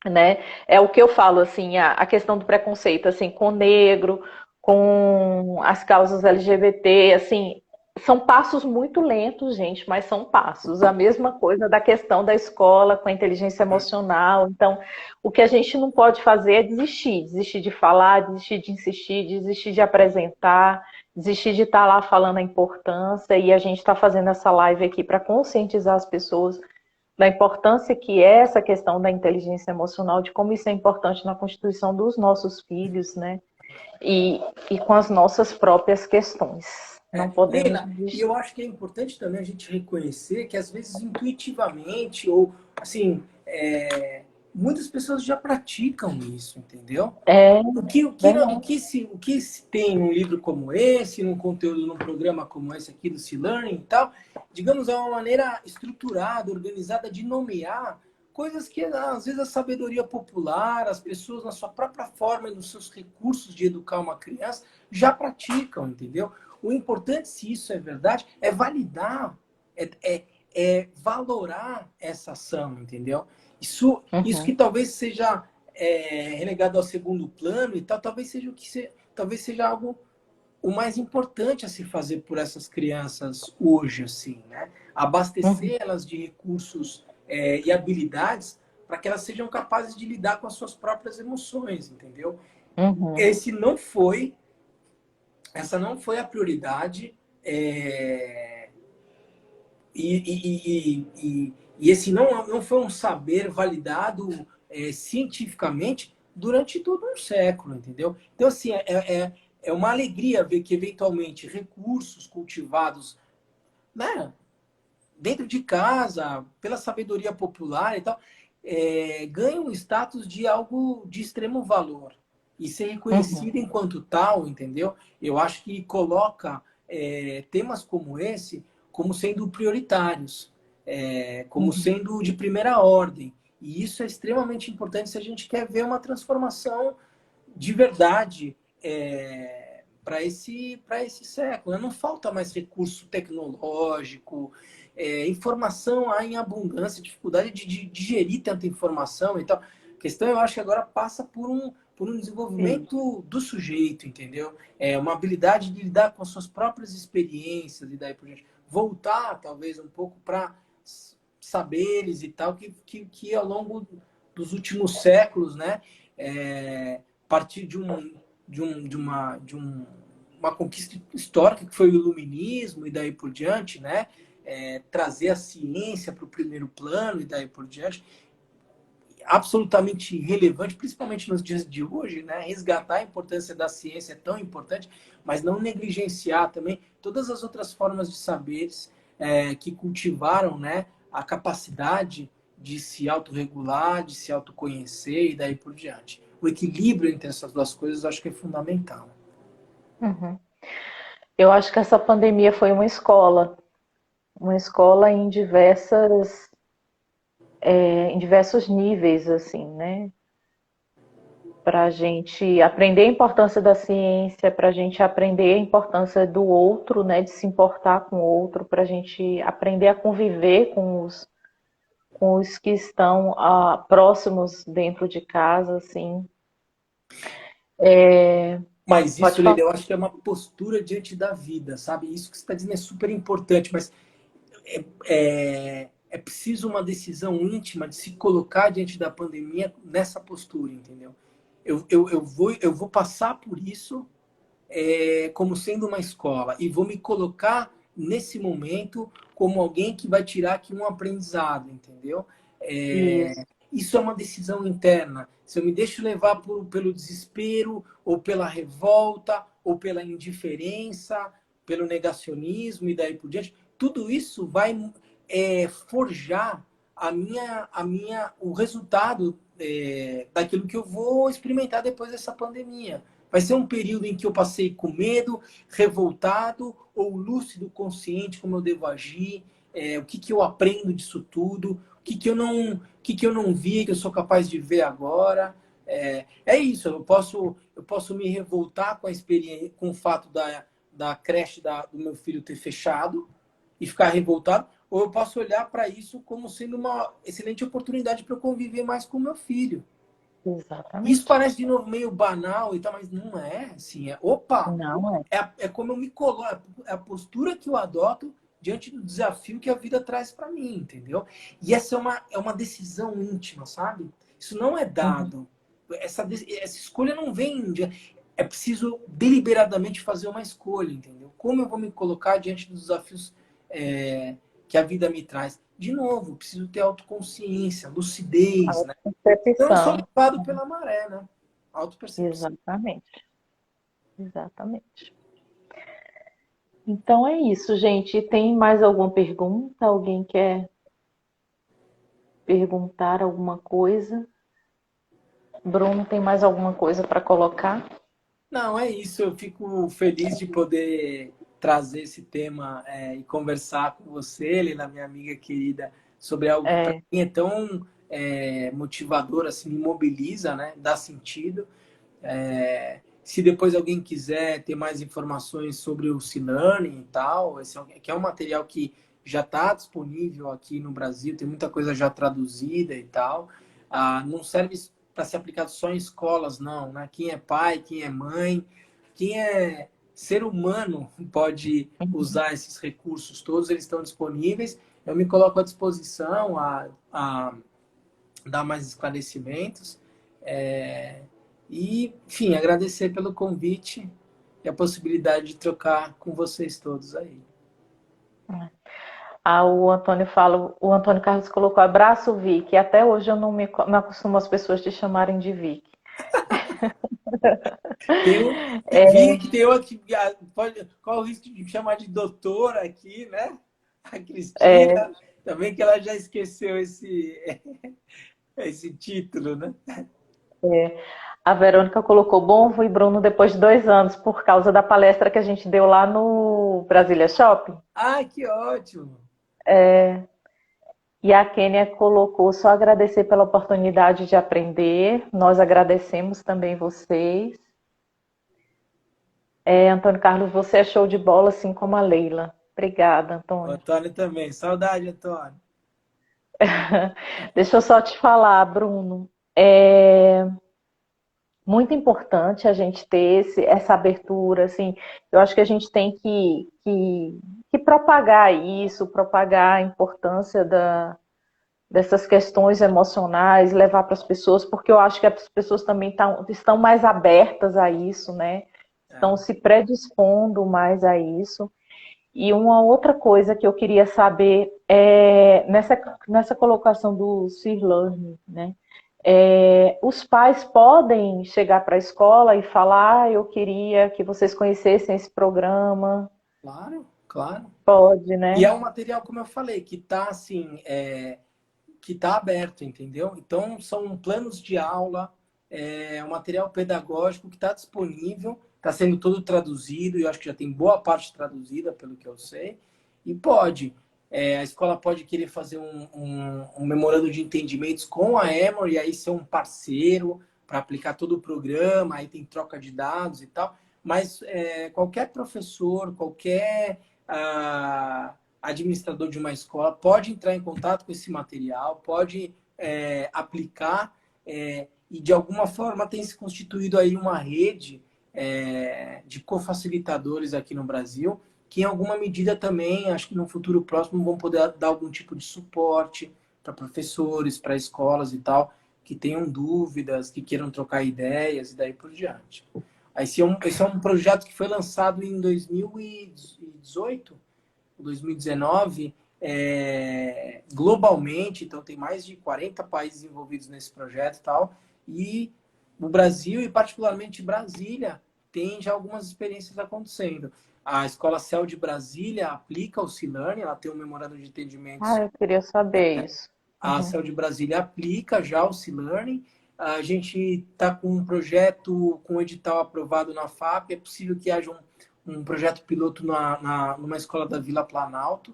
né? É o que eu falo, assim, a questão do preconceito, assim, com o negro, com as causas LGBT, assim, são passos muito lentos, gente, mas são passos. A mesma coisa da questão da escola com a inteligência emocional. Então, o que a gente não pode fazer é desistir de falar, desistir de insistir, desistir de apresentar, desistir de estar lá falando a importância. E a gente está fazendo essa live aqui para conscientizar as pessoas da importância que é essa questão da inteligência emocional, de como isso é importante na constituição dos nossos filhos, né? E com as nossas próprias questões. Não podemos Leila, e desistir. eu acho que é importante também a gente reconhecer que às vezes intuitivamente ou assim, muitas pessoas já praticam isso, entendeu? É verdade. O que se tem num livro como esse, num conteúdo, num programa como esse aqui do C-Learning e tal, digamos, é uma maneira estruturada, organizada de nomear coisas que às vezes a sabedoria popular, as pessoas na sua própria forma e nos seus recursos de educar uma criança já praticam, entendeu? O importante, se isso é verdade, é validar, valorar essa ação, entendeu? Isso que Uhum. talvez seja relegado ao segundo plano e tal, talvez seja algo o mais importante a se fazer por essas crianças hoje, assim, né? Uhum. Abastecer elas de recursos e habilidades para que elas sejam capazes de lidar com as suas próprias emoções, entendeu? Uhum. Esse não foi, essa não foi a prioridade e esse não foi um saber validado cientificamente durante todo um século, entendeu? Então, assim, é uma alegria ver que, eventualmente, recursos cultivados, né, dentro de casa, pela sabedoria popular e tal, ganham o status de algo de extremo valor. E ser Uhum. reconhecido enquanto tal, entendeu? Eu acho que coloca temas como esse como sendo prioritários, como Uhum. sendo de primeira ordem. E isso é extremamente importante se a gente quer ver uma transformação de verdade para esse século. Não falta mais recurso tecnológico, informação há em abundância, dificuldade de digerir tanta informação e tal. A questão, eu acho que agora passa por por um Sim. desenvolvimento do sujeito, entendeu? É uma habilidade de lidar com as suas próprias experiências e daí por diante. Voltar, talvez, um pouco para saberes e tal, que ao longo dos últimos séculos, né? A partir de uma conquista histórica que foi o iluminismo e daí por diante, né? Trazer a ciência para o primeiro plano e daí por diante, absolutamente relevante, principalmente nos dias de hoje, né? Resgatar a importância da ciência é tão importante, mas não negligenciar também todas as outras formas de saberes que cultivaram, né, a capacidade de se autorregular, de se autoconhecer e daí por diante. O equilíbrio entre essas duas coisas eu acho que é fundamental. Uhum. Eu acho que essa pandemia foi uma escola em diversos níveis, assim, né? Para a gente aprender a importância da ciência, para a gente aprender a importância do outro, né? De se importar com o outro, para a gente aprender a conviver com os que estão próximos dentro de casa, assim. Mas Pode isso, Leila, falar. eu acho que é uma postura diante da vida, sabe? Isso que você está dizendo é super importante, mas é preciso uma decisão íntima de se colocar diante da pandemia nessa postura, entendeu? Eu vou passar por isso como sendo uma escola e vou me colocar nesse momento como alguém que vai tirar aqui um aprendizado, entendeu? Isso, Isso é uma decisão interna. Se eu me deixo levar pelo desespero, ou pela revolta, ou pela indiferença, pelo negacionismo e daí por diante, tudo isso vai forjar o resultado daquilo que eu vou experimentar depois dessa pandemia. Vai ser um período em que eu passei com medo, revoltado ou lúcido, consciente como eu devo agir, o que, que eu aprendo disso tudo, o que eu não vi que eu sou capaz de ver agora. Isso, eu posso me revoltar com a experiência, com o fato da creche do meu filho ter fechado e ficar revoltado, ou eu posso olhar para isso como sendo uma excelente oportunidade para eu conviver mais com o meu filho. Isso exatamente. parece de novo meio banal e tal, mas não é assim. Opa, Não é. como eu me coloco, é a postura que eu adoto diante do desafio que a vida traz para mim, entendeu? E essa é uma decisão íntima, sabe? Isso não é Uhum. dado. Essa escolha não vem. É preciso deliberadamente fazer uma escolha, entendeu? Como eu vou me colocar diante dos desafios que a vida me traz? De novo, preciso ter autoconsciência, lucidez, né? Eu não sou Autopercepção. levado pela maré, né? Autopercepção. Exatamente. Exatamente. Então é isso, gente. Tem mais alguma pergunta? Alguém quer perguntar alguma coisa? Bruno, tem mais alguma coisa para colocar? Não, é isso. Eu fico feliz de poder trazer esse tema e conversar com você, Helena, minha amiga querida, sobre algo que para É, mim é tão motivador, assim, me mobiliza, né? Dá sentido. Se depois alguém quiser ter mais informações sobre o C-Learning e tal, que é um material que já está disponível aqui no Brasil, tem muita coisa já traduzida e tal. Não serve para ser aplicado só em escolas, não, né? Quem é pai, quem é mãe, quem é ser humano pode usar esses recursos todos, eles estão disponíveis. Eu me coloco à disposição a dar mais esclarecimentos. Enfim, agradecer pelo convite e a possibilidade de trocar com vocês todos aí. o Antônio Carlos colocou abraço, Vicky. Até hoje eu não acostumo as pessoas te chamarem de Vicky. Vi que tem uma que qual o risco de me chamar de doutora aqui, né? A É, Cristina, também que ela já esqueceu esse título, né? a Verônica colocou bom, fui Bruno depois de 2 anos, por causa da palestra que a gente deu lá no Brasília Shopping. Ah, que ótimo! E a Kênia colocou só agradecer pela oportunidade de aprender. Nós agradecemos também vocês. Antônio Carlos, você é show de bola, assim como a Leila. Obrigada, O Antônio. Antônio também. Saudade, Antônio. Deixa eu só te falar, Bruno. É, muito importante a gente ter essa abertura, assim, eu acho que a gente tem que propagar isso, propagar a importância dessas questões emocionais, levar para as pessoas, porque eu acho que as pessoas também estão mais abertas a isso, né? Estão É, se predispondo mais a isso. E uma outra coisa que eu queria saber é nessa colocação do Sir Learning, né? Os pais podem chegar para a escola e falar, eu queria que vocês conhecessem esse programa. claro, claro. Pode, E né? é um material, como eu falei, que está assim, que está aberto, entendeu? Então, são planos de aula, um material pedagógico que está disponível, está sendo todo traduzido, e eu acho que já tem boa parte traduzida, pelo que eu sei, e pode. A escola pode querer fazer um memorando de entendimentos com a Emory, e aí ser um parceiro para aplicar todo o programa, aí tem troca de dados e tal, mas qualquer professor, qualquer administrador de uma escola pode entrar em contato com esse material, pode aplicar e de alguma forma tem se constituído aí uma rede de cofacilitadores aqui no Brasil, que em alguma medida também, acho que no futuro próximo, vão poder dar algum tipo de suporte para professores, para escolas e tal, que tenham dúvidas, que queiram trocar ideias e daí por diante. Esse é um projeto que foi lançado em 2018, 2019, globalmente, então tem mais de 40 países envolvidos nesse projeto e tal, e o Brasil, e particularmente Brasília, tem já algumas experiências acontecendo. A Escola Céu de Brasília aplica o C-Learning, ela tem um memorando de Ah, entendimentos. eu queria saber isso. A Uhum. Céu de Brasília aplica já o C-Learning. A gente está com um projeto com edital aprovado na FAP. É possível que haja um projeto piloto numa escola da Vila Planalto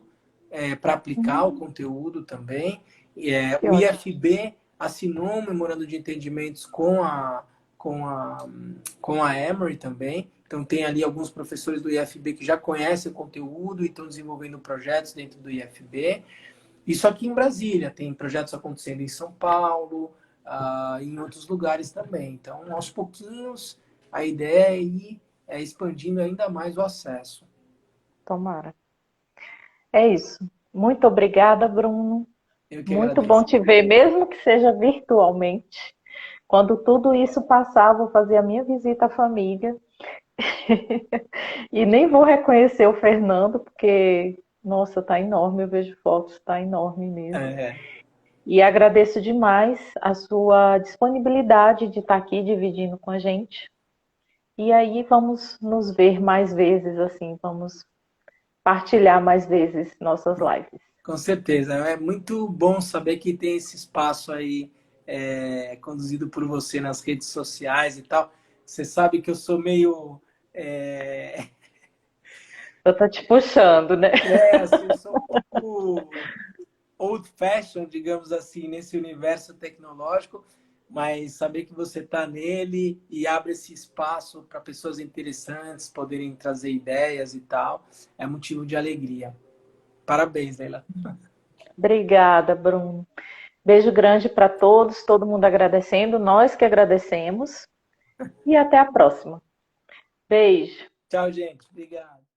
para aplicar o Uhum. conteúdo também. Que O ótimo. IFB assinou um memorando de entendimentos com a, com a Emory também. Então, tem ali alguns professores do IFB que já conhecem o conteúdo e estão desenvolvendo projetos dentro do IFB. Isso aqui em Brasília, tem projetos acontecendo em São Paulo, em outros lugares também. Então, aos pouquinhos, a ideia é ir expandindo ainda mais o acesso. Tomara. É isso. Muito obrigada, Bruno. Eu que Muito bom agradeço. te ver, mesmo que seja virtualmente. Quando tudo isso passar, vou fazer a minha visita à família. E nem vou reconhecer o Fernando, porque, nossa, tá enorme. Eu vejo fotos, tá enorme mesmo. É, E agradeço demais a sua disponibilidade de estar aqui dividindo com a gente. E aí vamos nos ver mais vezes, assim, vamos partilhar mais vezes nossas lives. com certeza. É muito bom saber que tem esse espaço aí conduzido por você nas redes sociais e tal. Você sabe que eu sou meio Eu tô te puxando, né? assim, eu sou um pouco old fashion, digamos assim, nesse universo tecnológico, mas saber que você está nele e abre esse espaço para pessoas interessantes poderem trazer ideias e tal, é motivo de alegria. Parabéns, Leila. Obrigada, Bruno. Beijo grande para todos, todo mundo agradecendo, nós que agradecemos. E até a próxima. Beijo. Tchau, gente. Obrigado.